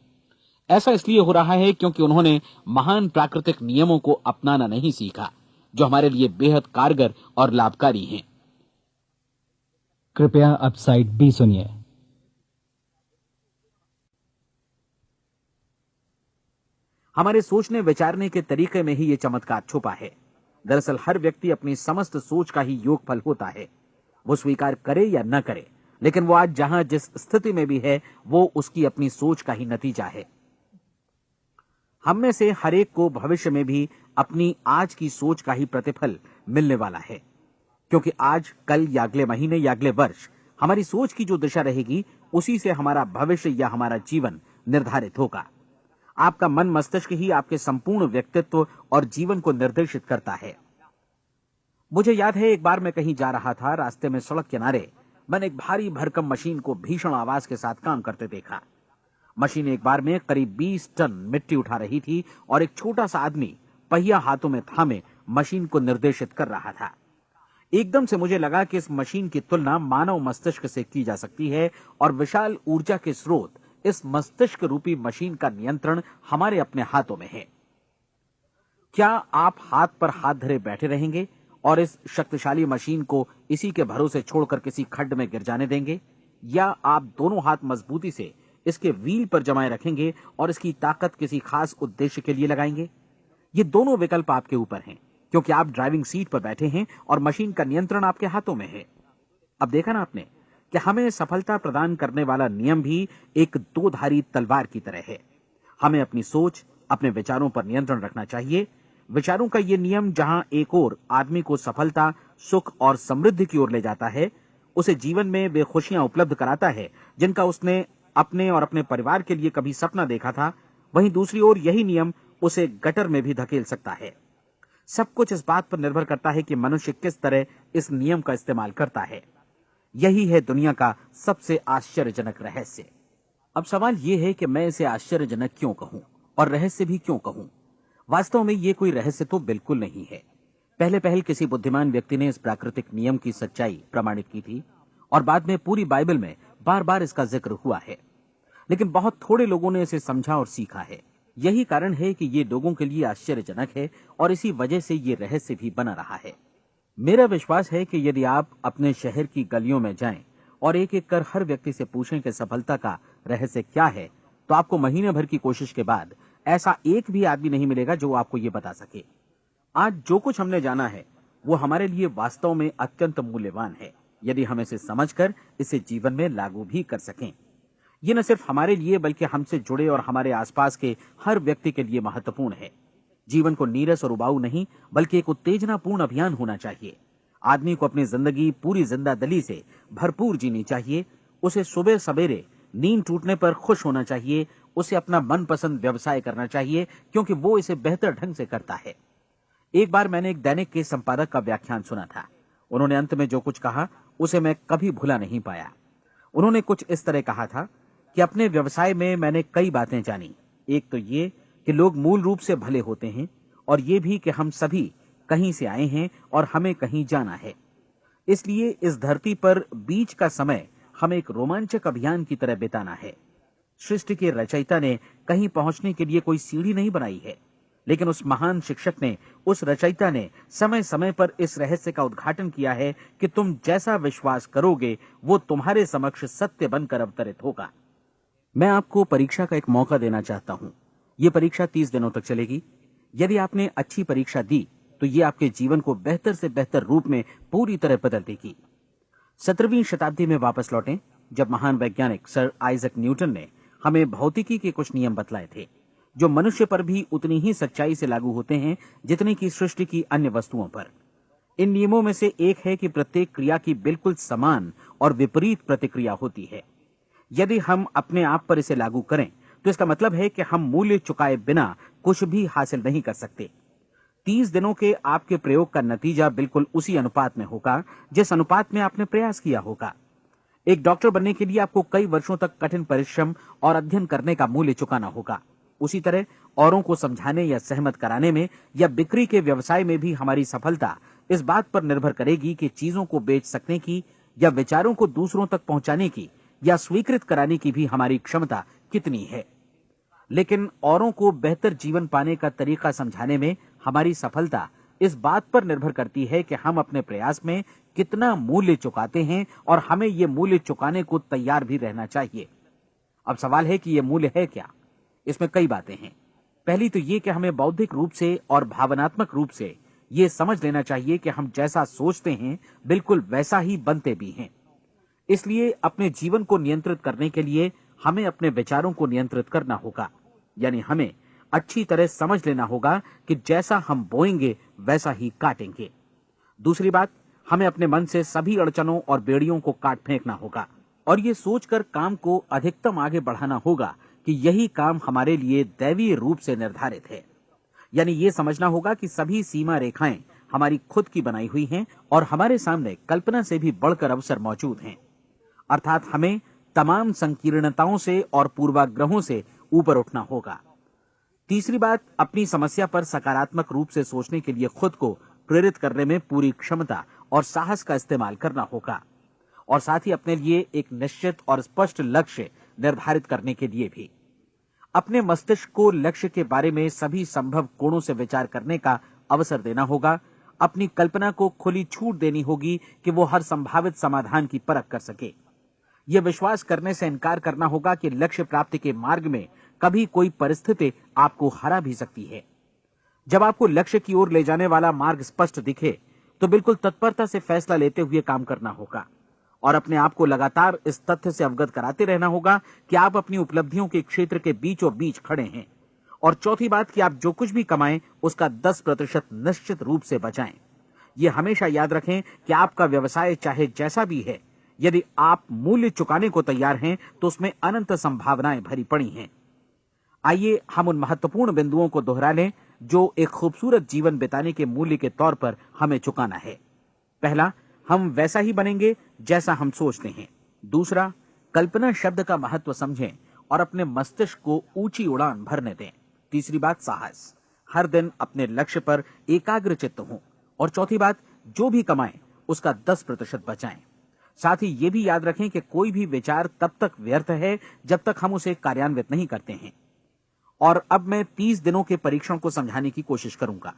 ऐसा इसलिए हो रहा है क्योंकि उन्होंने महान प्राकृतिक नियमों को अपनाना नहीं सीखा, जो हमारे लिए बेहद कारगर और लाभकारी हैं। कृपया अब साइड बी सुनिए। हमारे सोचने विचारने के तरीके में ही ये चमत्कार छुपा है। दरअसल हर व्यक्ति अपनी समस्त सोच का ही योगफल होता है, वो स्वीकार करे या न करे, लेकिन वो आज जहां जिस स्थिति में भी है वो उसकी अपनी सोच का ही नतीजा है। हम में से हर एक को भविष्य में भी अपनी आज की सोच का ही प्रतिफल मिलने वाला है, क्योंकि आज, कल या अगले महीने या अगले वर्ष हमारी सोच की जो दिशा रहेगी उसी से हमारा भविष्य या हमारा जीवन निर्धारित होगा। आपका मन मस्तिष्क ही आपके संपूर्ण व्यक्तित्व और जीवन को निर्देशित करता है। मुझे याद है, एक बार मैं कहीं जा रहा था, रास्ते में सड़क किनारे मैंने एक भारी भरकम मशीन को भीषण आवाज के साथ काम करते देखा। मशीन एक बार में करीब 20 टन मिट्टी उठा रही थी और एक छोटा सा आदमी पहिया हाथों में थामे मशीन को निर्देशित कर रहा था। एकदम से मुझे लगा कि इस मशीन की तुलना मानव मस्तिष्क से की जा सकती है और विशाल ऊर्जा के स्रोत इस मस्तिष्क रूपी मशीन का नियंत्रण हमारे अपने हाथों में है। क्या आप हाथ पर हाथ धरे बैठे रहेंगे और इस शक्तिशाली मशीन को इसी के भरोसे छोड़कर किसी खड्ड में गिर जाने देंगे, या आप दोनों हाथ मजबूती से इसके व्हील पर जमाए रखेंगे और इसकी ताकत किसी खास उद्देश्य के लिए लगाएंगे? ये दोनों विकल्प आपके ऊपर हैं, क्योंकि आप ड्राइविंग सीट पर बैठे हैं और मशीन का नियंत्रण आपके हाथों में है। अब देखा ना आपने कि हमें सफलता प्रदान करने वाला नियम भी एक दो-धारी तलवार की तरह है। हमें अपनी सोच, अपने विचारों पर नियंत्रण रखना चाहिए। विचारों का ये नियम जहां एक ओर आदमी को सफलता, सुख और समृद्धि की ओर ले जाता है, उसे जीवन में वे खुशियां उपलब्ध कराता है जिनका उसने अपने और अपने परिवार के लिए कभी सपना देखा था, वहीं दूसरी ओर यही नियम उसे गटर में भी धकेल सकता है। सब कुछ इस बात पर निर्भर करता है कि मनुष्य किस तरह इस नियम का इस्तेमाल करता है। यही है दुनिया का सबसे आश्चर्यजनक रहस्य। अब सवाल यह है कि मैं इसे आश्चर्यजनक क्यों कहूं और रहस्य भी क्यों कहूं। वास्तव में यह कोई रहस्य तो बिल्कुल नहीं है। पहले पहल किसी बुद्धिमान व्यक्ति ने इस प्राकृतिक नियम की सच्चाई प्रमाणित की थी और बाद में पूरी बाइबल में बार बार इसका जिक्र हुआ है, लेकिन बहुत थोड़े लोगों ने इसे समझा और सीखा है। यही कारण है कि ये लोगों के लिए आश्चर्यजनक है और इसी वजह से ये रहस्य भी बना रहा है। मेरा विश्वास है कि यदि आप अपने शहर की गलियों में जाएं और एक एक कर हर व्यक्ति से पूछें कि सफलता का रहस्य क्या है, तो आपको महीने भर की कोशिश के बाद ऐसा एक भी आदमी नहीं मिलेगा जो आपको ये बता सके। आज जो कुछ हमने जाना है वो हमारे लिए वास्तव में अत्यंत मूल्यवान है, यदि हम इसे समझकर इसे जीवन में लागू भी कर सकें। ये न सिर्फ हमारे लिए बल्कि हमसे जुड़े और हमारे आसपास के हर व्यक्ति के लिए महत्वपूर्ण है। जीवन को नीरस और उबाऊ नहीं बल्कि एक उत्तेजनापूर्ण अभियान होना चाहिए। आदमी को अपनी जिंदगी पूरी जिंदादिली से भरपूर जीनी चाहिए। उसे सुबह सवेरे नींद टूटने पर खुश होना चाहिए। उसे अपना मनपसंद व्यवसाय करना चाहिए क्योंकि वो इसे बेहतर ढंग से करता है। एक बार मैंने एक दैनिक के संपादक का व्याख्यान सुना था। उन्होंने अंत में जो कुछ कहा उसे मैं कभी भुला नहीं पाया। उन्होंने कुछ इस तरह कहा था कि अपने व्यवसाय में मैंने कई बातें जानी। एक तो ये कि लोग मूल रूप से भले होते हैं और ये भी कि हम सभी कहीं से आए हैं और हमें कहीं जाना है। इसलिए इस धरती पर बीच का समय हमें एक रोमांचक अभियान की तरह बिताना है। सृष्टि के रचयिता ने कहीं पहुंचने के लिए कोई सीढ़ी नहीं बनाई है, लेकिन उस महान शिक्षक ने, उस रचयिता ने समय समय पर इस रहस्य का उद्घाटन किया है कि तुम जैसा विश्वास करोगे वो तुम्हारे समक्ष सत्य बनकर अवतरित होगा। मैं आपको परीक्षा का एक मौका देना चाहता हूं। यह परीक्षा 30 दिनों तक चलेगी। यदि आपने अच्छी परीक्षा दी तो ये आपके जीवन को बेहतर से बेहतर रूप में पूरी तरह बदल देगी। 17वीं शताब्दी में वापस लौटें, जब महान वैज्ञानिक सर आइजक न्यूटन ने हमें भौतिकी के कुछ नियम बतलाए थे, जो मनुष्य पर भी उतनी ही सच्चाई से लागू होते हैं जितनी की सृष्टि की अन्य वस्तुओं पर। इन नियमों में से एक है कि प्रत्येक क्रिया की बिल्कुल समान और विपरीत प्रतिक्रिया होती है। यदि हम अपने आप पर इसे लागू करें तो इसका मतलब है कि हम मूल्य चुकाए बिना कुछ भी हासिल नहीं कर सकते। 30 दिनों के आपके प्रयोग का नतीजा बिल्कुल उसी अनुपात में होगा जिस अनुपात में आपने प्रयास किया होगा। एक डॉक्टर बनने के लिए आपको कई वर्षों तक कठिन परिश्रम और अध्ययन करने का मूल्य चुकाना होगा। उसी तरह औरों को समझाने या सहमत कराने में या बिक्री के व्यवसाय में भी हमारी सफलता इस बात पर निर्भर करेगी कि चीजों को बेच सकने की या विचारों को दूसरों तक पहुंचाने की या स्वीकृत कराने की भी हमारी क्षमता कितनी है। लेकिन औरों को बेहतर जीवन पाने का तरीका समझाने में हमारी सफलता इस बात पर निर्भर करती है कि हम अपने प्रयास में कितना मूल्य चुकाते हैं और हमें यह मूल्य चुकाने को तैयार भी रहना चाहिए। अब सवाल है कि यह मूल्य है क्या? इसमें कई बातें हैं। पहली तो यह कि हमें बौद्धिक रूप से और भावनात्मक रूप से यह समझ लेना चाहिए कि हम जैसा सोचते हैं बिल्कुल वैसा ही बनते भी हैं। इसलिए अपने जीवन को नियंत्रित करने के लिए हमें अपने विचारों को नियंत्रित करना होगा। यानी हमें अच्छी तरह समझ लेना होगा कि जैसा हम बोएंगे वैसा ही काटेंगे। दूसरी बात, हमें अपने मन से सभी अड़चनों और बेड़ियों को काट फेंकना होगा और ये सोचकर काम को अधिकतम आगे बढ़ाना होगा कि यही काम हमारे लिए दैवीय रूप से निर्धारित है। यानी ये समझना होगा कि सभी सीमा रेखाएं हमारी खुद की बनाई हुई हैं और हमारे सामने कल्पना से भी बढ़कर अवसर मौजूद हैं। अर्थात हमें तमाम संकीर्णताओं से और पूर्वाग्रहों से ऊपर उठना होगा। तीसरी बात, अपनी समस्या पर सकारात्मक रूप से सोचने के लिए खुद को प्रेरित करने में पूरी क्षमता और साहस का इस्तेमाल करना होगा और साथ ही अपने लिए एक निश्चित और स्पष्ट लक्ष्य निर्धारित करने के लिए भी। अपने मस्तिष्क को लक्ष्य के बारे में सभी संभव कोणों से विचार करने का अवसर देना होगा। अपनी कल्पना को खुली छूट देनी होगी कि वो हर संभावित समाधान की परख कर सके। यह विश्वास करने से इनकार करना होगा कि लक्ष्य प्राप्ति के मार्ग में कभी कोई परिस्थिति आपको हरा भी सकती है। जब आपको लक्ष्य की ओर ले जाने वाला मार्ग स्पष्ट दिखे तो बिल्कुल तत्परता से फैसला लेते हुए काम करना होगा और अपने आप को लगातार इस तथ्य से अवगत कराते रहना होगा कि आप अपनी उपलब्धियों के क्षेत्र के बीचों बीच खड़े हैं। और चौथी बात कि आप जो कुछ भी कमाएं उसका 10% निश्चित रूप से बचाएं। यह हमेशा याद रखें कि आपका व्यवसाय चाहे जैसा भी है, यदि आप मूल्य चुकाने को तैयार हैं तो उसमें अनंत संभावनाएं भरी पड़ी हैं। आइए हम उन महत्वपूर्ण बिंदुओं को दोहरा लें जो एक खूबसूरत जीवन बिताने के मूल्य के तौर पर हमें चुकाना है। पहला, हम वैसा ही बनेंगे जैसा हम सोचते हैं। दूसरा, कल्पना शब्द का महत्व समझें और अपने मस्तिष्क को ऊंची उड़ान भरने दें। तीसरी बात, साहस, हर दिन अपने लक्ष्य पर एकाग्र चित्त हों। और चौथी बात, जो भी कमाएं उसका 10% बचाएं। साथ ही ये भी याद रखें कि कोई भी विचार तब तक व्यर्थ है जब तक हम उसे कार्यान्वित नहीं करते हैं। और अब मैं 30 दिनों के परीक्षण को समझाने की कोशिश करूंगा।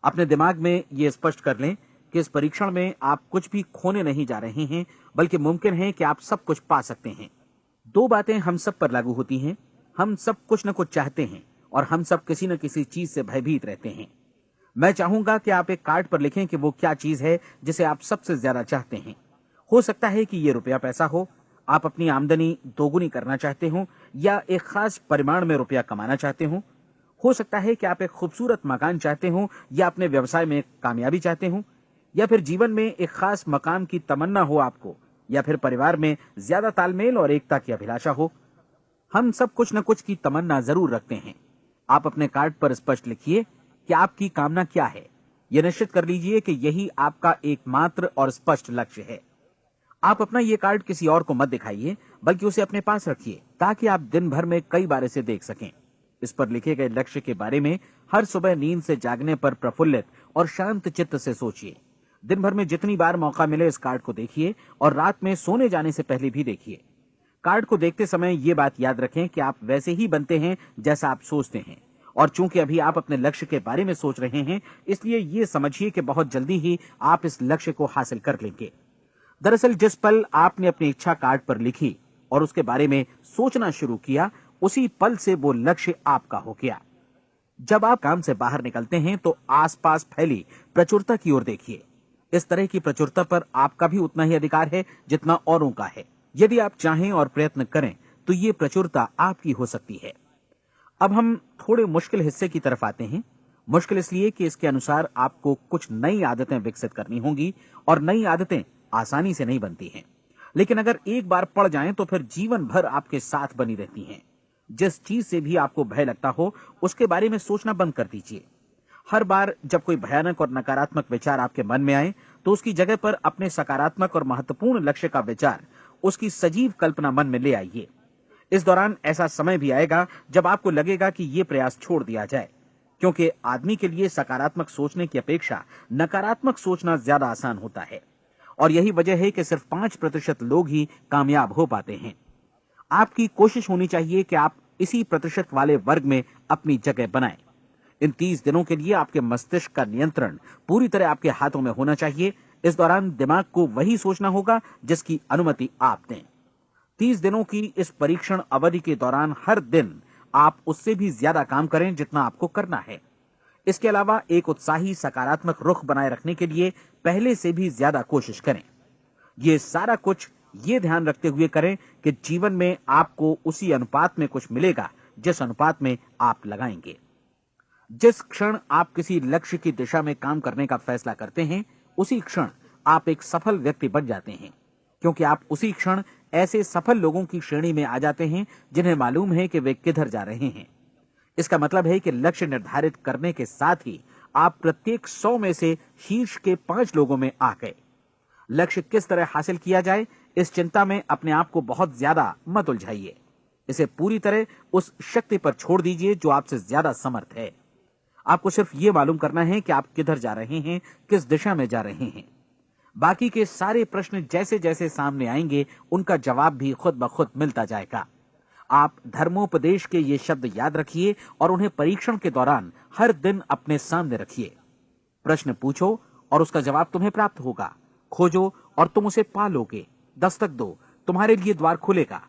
अपने दिमाग में ये स्पष्ट कर लें कि इस परीक्षण में आप कुछ भी खोने नहीं जा रहे हैं, बल्कि मुमकिन है कि आप सब कुछ पा सकते हैं। 2 बातें हम सब पर लागू होती हैं। हम सब कुछ न कुछ चाहते हैं और हम सब किसी न किसी चीज से भयभीत रहते हैं। मैं चाहूंगा कि आप एक कार्ड पर लिखें कि वो क्या चीज है जिसे आप सबसे ज्यादा चाहते हैं। हो सकता है कि ये रुपया पैसा हो, आप अपनी आमदनी दोगुनी करना चाहते हो, या एक खास परिमाण में रुपया कमाना चाहते हो सकता है कि आप एक खूबसूरत मकान चाहते हो, या अपने व्यवसाय में कामयाबी चाहते हो, या फिर जीवन में एक खास मकाम की तमन्ना हो आपको, या फिर परिवार में ज्यादा तालमेल और एकता की अभिलाषा हो। हम सब कुछ न कुछ की तमन्ना जरूर रखते हैं। आप अपने कार्ड पर स्पष्ट लिखिए कि आपकी कामना क्या है। यह निश्चित कर लीजिए कि यही आपका एकमात्र और स्पष्ट लक्ष्य है। आप अपना ये कार्ड किसी और को मत दिखाइए, बल्कि उसे अपने पास रखिए ताकि आप दिन भर में कई बार इसे देख सकें। इस पर लिखे गए लक्ष्य के बारे में हर सुबह नींद से जागने पर प्रफुल्लित और शांत चित्त से सोचिए। दिन भर में जितनी बार मौका मिले इस कार्ड को देखिए और रात में सोने जाने से पहले भी देखिए। कार्ड को देखते समय ये बात याद रखें कि आप वैसे ही बनते हैं जैसा आप सोचते हैं। और चूंकि अभी आप अपने लक्ष्य के बारे में सोच रहे हैं, इसलिए ये समझिए कि बहुत जल्दी ही आप इस लक्ष्य को हासिल कर लेंगे। दरअसल जिस पल आपने अपनी इच्छा कार्ड पर लिखी और उसके बारे में सोचना शुरू किया, उसी पल से वो लक्ष्य आपका हो गया। जब आप काम से बाहर निकलते हैं तो आसपास फैली प्रचुरता की ओर देखिए। इस तरह की प्रचुरता पर आपका भी उतना ही अधिकार है जितना औरों का है। यदि आप चाहें और प्रयत्न करें तो ये प्रचुरता आपकी हो सकती है। अब हम थोड़े मुश्किल हिस्से की तरफ आते हैं। मुश्किल इसलिए कि इसके अनुसार आपको कुछ नई आदतें विकसित करनी होंगी, और नई आदतें आसानी से नहीं बनती हैं, लेकिन अगर एक बार पड़ जाएं तो फिर जीवन भर आपके साथ बनी रहती हैं। जिस चीज से भी आपको भय लगता हो उसके बारे में सोचना बंद कर दीजिए। हर बार जब कोई भयानक और नकारात्मक विचार आपके मन में आए तो उसकी जगह पर अपने सकारात्मक और महत्वपूर्ण लक्ष्य का विचार, उसकी सजीव कल्पना मन में ले आइए। इस दौरान ऐसा समय भी आएगा जब आपको लगेगा कि ये प्रयास छोड़ दिया जाए, क्योंकि आदमी के लिए सकारात्मक सोचने की अपेक्षा नकारात्मक सोचना ज्यादा आसान होता है। और यही वजह है कि सिर्फ 5% लोग ही कामयाब हो पाते हैं। आपकी कोशिश होनी चाहिए कि आप इसी प्रतिशत वाले वर्ग में अपनी जगह बनाएं। इन 30 दिनों के लिए आपके मस्तिष्क का नियंत्रण पूरी तरह आपके हाथों में होना चाहिए। इस दौरान दिमाग को वही सोचना होगा जिसकी अनुमति आप दें। 30 दिनों की इस परीक्षण अवधि के दौरान हर दिन आप उससे भी ज्यादा काम करें जितना आपको करना है। इसके अलावा एक उत्साही सकारात्मक रुख बनाए रखने के लिए पहले से भी ज्यादा कोशिश करें। ये सारा कुछ ये ध्यान रखते हुए करें कि जीवन में आपको उसी अनुपात में कुछ मिलेगा जिस अनुपात में आप लगाएंगे। जिस क्षण आप किसी लक्ष्य की दिशा में काम करने का फैसला करते हैं, उसी क्षण आप एक सफल व्यक्ति बन जाते हैं, क्योंकि आप उसी क्षण ऐसे सफल लोगों की श्रेणी में आ जाते हैं जिन्हें मालूम है कि वे किधर जा रहे हैं। इसका मतलब है कि लक्ष्य निर्धारित करने के साथ ही आप प्रत्येक 100 में से शीर्ष के 5 लोगों में आ गए। लक्ष्य किस तरह हासिल किया जाए, इस चिंता में अपने आप को बहुत ज्यादा मत उलझाइए। इसे पूरी तरह उस शक्ति पर छोड़ दीजिए जो आपसे ज्यादा समर्थ है। आपको सिर्फ ये मालूम करना है कि आप किधर जा रहे हैं, किस दिशा में जा रहे हैं। बाकी के सारे प्रश्न जैसे जैसे सामने आएंगे उनका जवाब भी खुद ब खुद मिलता जाएगा। आप धर्मोपदेश के ये शब्द याद रखिए और उन्हें परीक्षण के दौरान हर दिन अपने सामने रखिए। प्रश्न पूछो और उसका जवाब तुम्हें प्राप्त होगा। खोजो और तुम उसे पा लोगे। दस्तक दो, तुम्हारे लिए द्वार खुलेगा,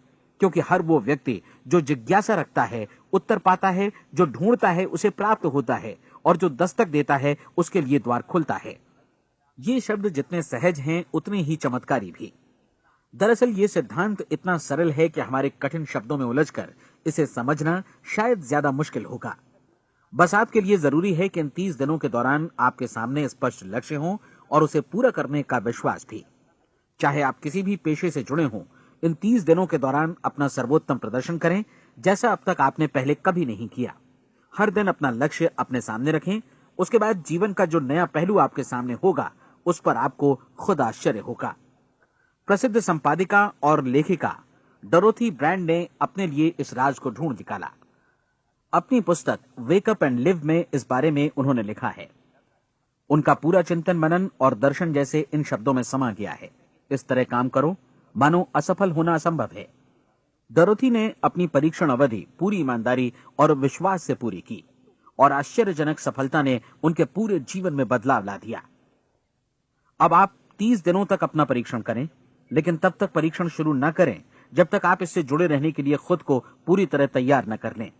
क्योंकि हर वो व्यक्ति जो जिज्ञासा रखता है उत्तर पाता है, जो ढूंढता है उसे प्राप्त होता है, और जो दस्तक देता है उसके लिए द्वार खुलता है। ये शब्द जितने सहज हैं उतने ही चमत्कारी भी। दरअसल ये सिद्धांत इतना सरल है कि हमारे कठिन शब्दों में उलझकर इसे समझना शायद ज्यादा मुश्किल होगा। बस आपके लिए जरूरी है कि इन 30 दिनों के दौरान आपके सामने स्पष्ट लक्ष्य हो और उसे पूरा करने का विश्वास भी। चाहे आप किसी भी पेशे से जुड़े हों, इन 30 दिनों के दौरान अपना सर्वोत्तम प्रदर्शन करें, जैसा अब तक आपने पहले कभी नहीं किया। हर दिन अपना लक्ष्य अपने सामने रखें। उसके बाद जीवन का जो नया पहलू आपके सामने होगा उस पर आपको खुद आश्चर्य होगा। प्रसिद्ध संपादिका और लेखिका डोरोथी ब्रैंड ने अपने लिए इस राज को ढूंढ निकाला। अपनी पुस्तक वेक अप एंड लिव में इस बारे में उन्होंने लिखा है। उनका पूरा चिंतन मनन और दर्शन जैसे इन शब्दों में समा गया है। इस तरह काम करो मानो असफल होना असंभव है। डोरोथी ने अपनी परीक्षण अवधि पूरी ईमानदारी और विश्वास से पूरी की और आश्चर्यजनक सफलता ने उनके पूरे जीवन में बदलाव ला दिया। अब आप 30 दिनों तक अपना परीक्षण करें, लेकिन तब तक परीक्षण शुरू न करें जब तक आप इससे जुड़े रहने के लिए खुद को पूरी तरह तैयार न कर लें।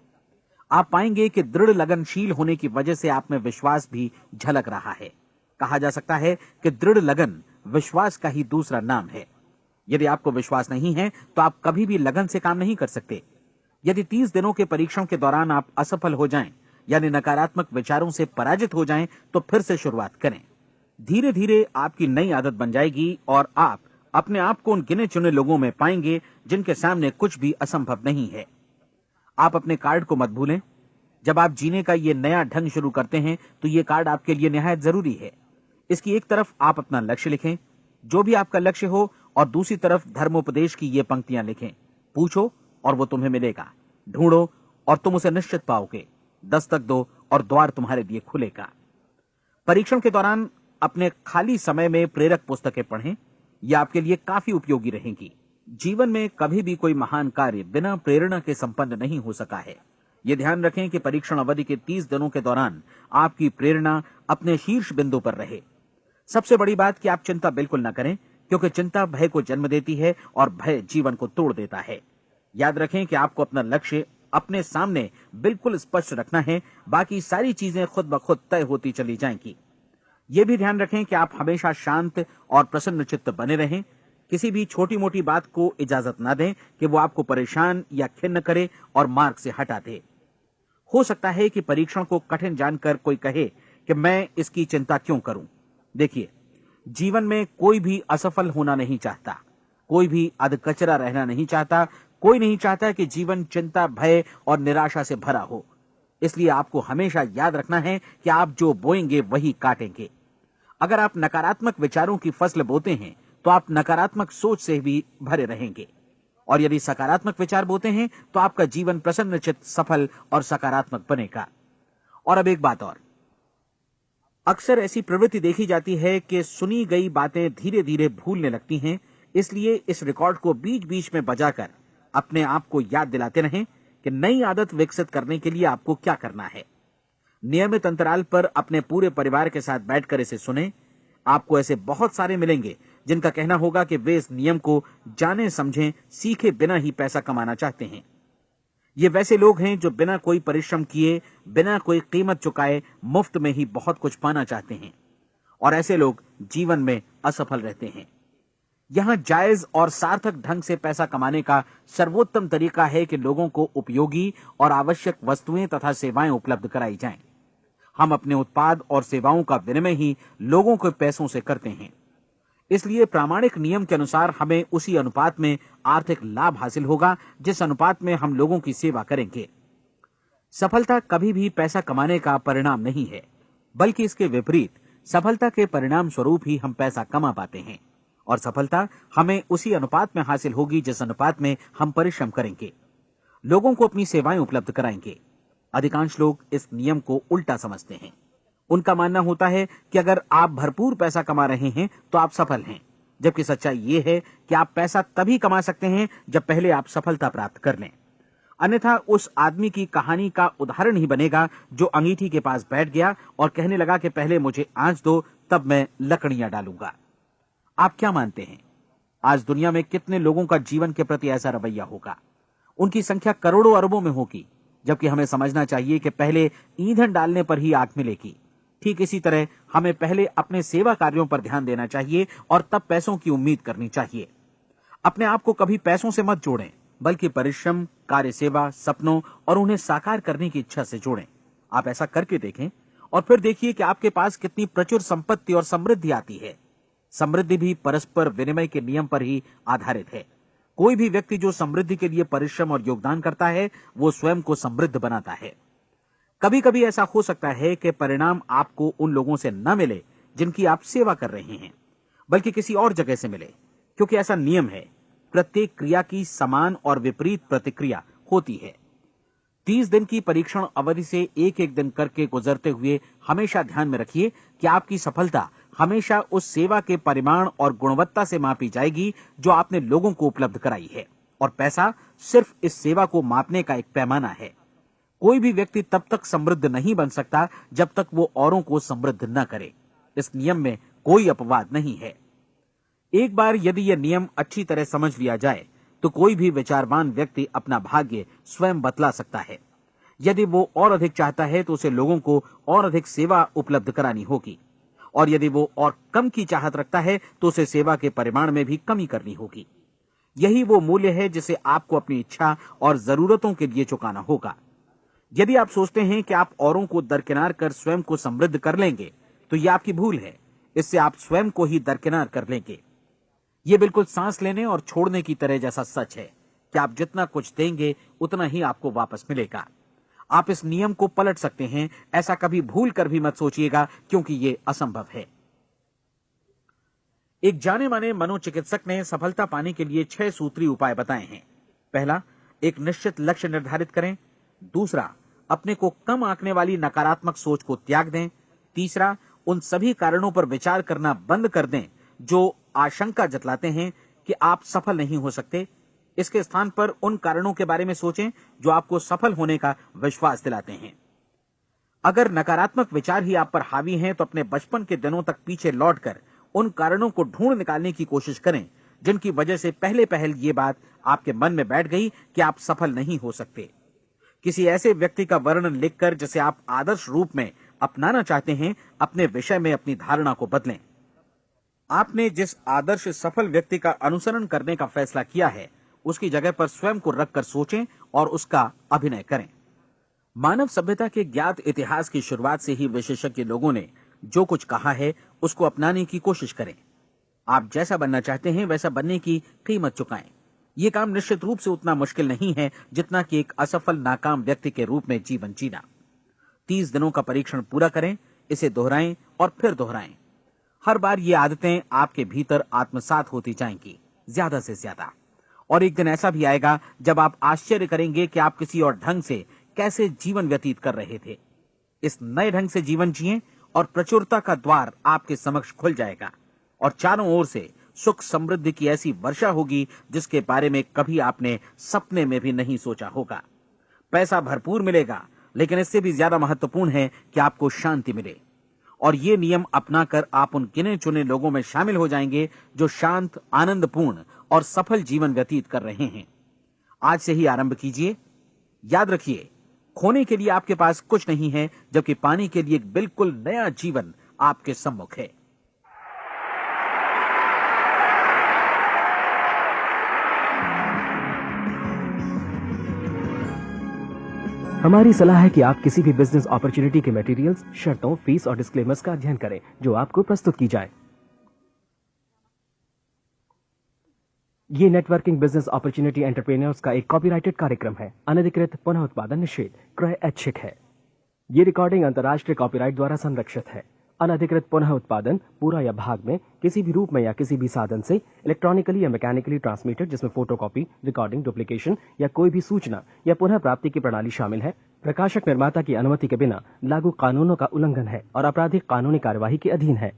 आप पाएंगे कि दृढ़ लगनशील होने की वजह से आप में विश्वास भी झलक रहा है। कहा जा सकता है कि दृढ़ लगन विश्वास का ही दूसरा नाम है। यदि आपको विश्वास नहीं है तो आप कभी भी लगन से काम नहीं कर सकते। यदि 30 दिनों के परीक्षण के दौरान आप असफल हो जाएं, यानी नकारात्मक विचारों से पराजित हो जाएं, तो फिर से शुरुआत करें। धीरे धीरे आपकी नई आदत बन जाएगी और आप अपने आप को उन गिने चुने लोगों में पाएंगे जिनके सामने कुछ भी असंभव नहीं है। आप अपने कार्ड को मत भूलें। जब आप जीने का ये नया ढंग शुरू करते हैं तो ये कार्ड आपके लिए निहायत जरूरी है। इसकी एक तरफ आप अपना लक्ष्य लिखें, जो भी आपका लक्ष्य हो, और दूसरी तरफ धर्मोपदेश की ये पंक्तियां लिखें। पूछो और वो तुम्हें मिलेगा, ढूंढो और तुम उसे निश्चित पाओगे, दस्तक दो और द्वार तुम्हारे लिए खुलेगा। परीक्षण के दौरान अपने खाली समय में प्रेरक पुस्तकें पढ़ें। ये आपके लिए काफी उपयोगी रहेंगी। जीवन में कभी भी कोई महान कार्य बिना प्रेरणा के संपन्न नहीं हो सका है। ये ध्यान रखें कि परीक्षण अवधि के 30 दिनों के दौरान आपकी प्रेरणा अपने शीर्ष बिंदु पर रहे। सबसे बड़ी बात कि आप चिंता बिल्कुल न करें, क्योंकि चिंता भय को जन्म देती है और भय जीवन को तोड़ देता है। याद रखें कि आपको अपना लक्ष्य अपने सामने बिल्कुल स्पष्ट रखना है, बाकी सारी चीजें खुद ब खुद तय होती चली जाएंगी। यह भी ध्यान रखें कि आप हमेशा शांत और प्रसन्न चित्त बने रहें। किसी भी छोटी मोटी बात को इजाजत ना दें कि वो आपको परेशान या खिन्न करे और मार्ग से हटा दे। हो सकता है कि परीक्षण को कठिन जानकर कोई कहे कि मैं इसकी चिंता क्यों करूं। देखिए, जीवन में कोई भी असफल होना नहीं चाहता, कोई भी अधकचरा रहना नहीं चाहता, कोई नहीं चाहता कि जीवन चिंता, भय और निराशा से भरा हो। इसलिए आपको हमेशा याद रखना है कि आप जो बोएंगे वही काटेंगे। अगर आप नकारात्मक विचारों की फसल बोते हैं तो आप नकारात्मक सोच से भी भरे रहेंगे, और यदि सकारात्मक विचार बोते हैं तो आपका जीवन प्रसन्नचित्त, सफल और सकारात्मक बनेगा। और अब एक बात और, अक्सर ऐसी प्रवृत्ति देखी जाती है कि सुनी गई बातें धीरे धीरे भूलने लगती हैं। इसलिए इस रिकॉर्ड को बीच बीच में बजाकर अपने आप को याद दिलाते रहें कि नई आदत विकसित करने के लिए आपको क्या करना है। नियमित अंतराल पर अपने पूरे परिवार के साथ बैठकर इसे सुनें। आपको ऐसे बहुत सारे मिलेंगे जिनका कहना होगा कि वे इस नियम को जाने समझें सीखे बिना ही पैसा कमाना चाहते हैं। ये वैसे लोग हैं जो बिना कोई परिश्रम किए, बिना कोई कीमत चुकाए मुफ्त में ही बहुत कुछ पाना चाहते हैं, और ऐसे लोग जीवन में असफल रहते हैं। यहां जायज और सार्थक ढंग से पैसा कमाने का सर्वोत्तम तरीका है कि लोगों को उपयोगी और आवश्यक वस्तुएं तथा सेवाएं उपलब्ध कराई जाएं। हम अपने उत्पाद और सेवाओं का विनिमय ही लोगों के पैसों से करते हैं। इसलिए प्रामाणिक नियम के अनुसार हमें उसी अनुपात में आर्थिक लाभ हासिल होगा जिस अनुपात में हम लोगों की सेवा करेंगे। सफलता कभी भी पैसा कमाने का परिणाम नहीं है, बल्कि इसके विपरीत सफलता के परिणाम स्वरूप ही हम पैसा कमा पाते हैं, और सफलता हमें उसी अनुपात में हासिल होगी जिस अनुपात में हम परिश्रम करेंगे, लोगों को अपनी सेवाएं उपलब्ध कराएंगे। अधिकांश लोग इस नियम को उल्टा समझते हैं। उनका मानना होता है कि अगर आप भरपूर पैसा कमा रहे हैं तो आप सफल हैं, जबकि सच्चाई ये है कि आप पैसा तभी कमा सकते हैं जब पहले आप सफलता प्राप्त कर लें। अन्यथा उस आदमी की कहानी का उदाहरण ही बनेगा जो अंगीठी के पास बैठ गया और कहने लगा कि पहले मुझे आंच दो, तब मैं लकड़ियां डालूंगा। आप क्या मानते हैं, आज दुनिया में कितने लोगों का जीवन के प्रति ऐसा रवैया होगा? उनकी संख्या करोड़ों अरबों में होगी, जबकि हमें समझना चाहिए कि पहले ईंधन डालने पर ही आग मिलेगी। ठीक इसी तरह हमें पहले अपने सेवा कार्यों पर ध्यान देना चाहिए और तब पैसों की उम्मीद करनी चाहिए। अपने आप को कभी पैसों से मत जोड़ें, बल्कि परिश्रम, कार्य सेवा, सपनों और उन्हें साकार करने की इच्छा से जोड़ें। आप ऐसा करके देखें और फिर देखिए कि आपके पास कितनी प्रचुर संपत्ति और समृद्धि आती है। समृद्धि भी परस्पर विनिमय के नियम पर ही आधारित है। कोई भी व्यक्ति जो समृद्धि के लिए परिश्रम और योगदान करता है, वो स्वयं को समृद्ध बनाता है। कभी कभी ऐसा हो सकता है कि परिणाम आपको उन लोगों से न मिले जिनकी आप सेवा कर रहे हैं, बल्कि किसी और जगह से मिले, क्योंकि ऐसा नियम है, प्रत्येक क्रिया की समान और विपरीत प्रतिक्रिया होती है। 30 दिन की परीक्षण अवधि से एक एक दिन करके गुजरते हुए हमेशा ध्यान में रखिए कि आपकी सफलता हमेशा उस सेवा के परिमाण और गुणवत्ता से मापी जाएगी जो आपने लोगों को उपलब्ध कराई है, और पैसा सिर्फ इस सेवा को मापने का एक पैमाना है। कोई भी व्यक्ति तब तक समृद्ध नहीं बन सकता जब तक वो औरों को समृद्ध न करे। इस नियम में कोई अपवाद नहीं है। एक बार यदि यह नियम अच्छी तरह समझ लिया जाए तो कोई भी विचारवान व्यक्ति अपना भाग्य स्वयं बतला सकता है। यदि वो और अधिक चाहता है तो उसे लोगों को और अधिक सेवा उपलब्ध करानी होगी, और यदि वो और कम की चाहत रखता है तो उसे सेवा के परिमाण में भी कमी करनी होगी। यही वो मूल्य है जिसे आपको अपनी इच्छा और जरूरतों के लिए चुकाना होगा। यदि आप सोचते हैं कि आप औरों को दरकिनार कर स्वयं को समृद्ध कर लेंगे तो यह आपकी भूल है। इससे आप स्वयं को ही दरकिनार कर लेंगे। यह बिल्कुल सांस लेने और छोड़ने की तरह जैसा सच है कि आप जितना कुछ देंगे उतना ही आपको वापस मिलेगा। आप इस नियम को पलट सकते हैं, ऐसा कभी भूल कर भी मत सोचिएगा, क्योंकि यह असंभव है। एक जाने माने मनोचिकित्सक ने सफलता पाने के लिए 6 सूत्री उपाय बताए हैं। पहला, एक निश्चित लक्ष्य निर्धारित करें। दूसरा, अपने को कम आंकने वाली नकारात्मक सोच को त्याग दें। तीसरा, उन सभी कारणों पर विचार करना बंद कर दें जो आशंका जतलाते हैं कि आप सफल नहीं हो सकते। इसके स्थान पर उन कारणों के बारे में सोचें जो आपको सफल होने का विश्वास दिलाते हैं। अगर नकारात्मक विचार ही आप पर हावी हैं तो अपने बचपन के दिनों तक पीछे लौटकर उन कारणों को ढूंढ निकालने की कोशिश करें जिनकी वजह से पहले पहल ये बात आपके मन में बैठ गई कि आप सफल नहीं हो सकते। किसी ऐसे व्यक्ति का वर्णन लिखकर जिसे आप आदर्श रूप में अपनाना चाहते हैं, अपने विषय में अपनी धारणा को बदलें। आपने जिस आदर्श सफल व्यक्ति का अनुसरण करने का फैसला किया है उसकी जगह पर स्वयं को रखकर सोचें और उसका अभिनय करें। मानव सभ्यता के ज्ञात इतिहास की शुरुआत से ही विशेषज्ञ लोगों ने जो कुछ कहा है उसको अपनाने की कोशिश करें। आप जैसा बनना चाहते हैं वैसा बनने की कीमत चुकाएं। यह काम निश्चित रूप से उतना मुश्किल नहीं है जितना कि एक असफल नाकाम व्यक्ति के रूप में जीवन जीना। 30 दिनों का परीक्षण पूरा करें, इसे दोहराएं और फिर दोहराएं। हर बार ये आदतें आपके भीतर आत्मसात होती जाएंगी, ज्यादा से ज्यादा। और एक दिन ऐसा भी आएगा जब आप आश्चर्य करेंगे कि आप किसी और ढंग से कैसे जीवन व्यतीत कर रहे थे। इस नए ढंग से जीवन जिएं और प्रचुरता का द्वार आपके समक्ष खुल जाएगा और चारों ओर से सुख समृद्धि की ऐसी वर्षा होगी जिसके बारे में कभी आपने सपने में भी नहीं सोचा होगा। पैसा भरपूर मिलेगा, लेकिन इससे भी ज्यादा महत्वपूर्ण है कि आपको शांति मिले। और ये नियम अपनाकर आप उन गिने चुने लोगों में शामिल हो जाएंगे जो शांत, आनंदपूर्ण और सफल जीवन व्यतीत कर रहे हैं। आज से ही आरंभ कीजिए। याद रखिए, खोने के लिए आपके पास कुछ नहीं है, जबकि पाने के लिए एक बिल्कुल नया जीवन आपके सम्मुख है। हमारी सलाह है कि आप किसी भी बिजनेस अपॉर्चुनिटी के मटेरियल्स, शर्तों, फीस और डिस्क्लेमर्स का अध्ययन करें जो आपको प्रस्तुत की जाए। ये नेटवर्किंग बिजनेस अपॉर्चुनिटी एंटरप्रेन्योर्स का एक कॉपीराइटेड कार्यक्रम है। अनधिकृत पुनः उत्पादन निषेध, क्रय ऐच्छिक है। ये रिकॉर्डिंग अंतर्राष्ट्रीय कॉपीराइट द्वारा संरक्षित है। अनधिकृत पुनः उत्पादन पूरा या भाग में किसी भी रूप में या किसी भी साधन से इलेक्ट्रॉनिकली या मैकेनिकली ट्रांसमिटेड जिसमें फोटोकॉपी, रिकॉर्डिंग, डुप्लीकेशन या कोई भी सूचना या पुनः प्राप्ति की प्रणाली शामिल है, प्रकाशक निर्माता की अनुमति के बिना लागू कानूनों का उल्लंघन है और आपराधिक कानूनी कार्यवाही के अधीन है।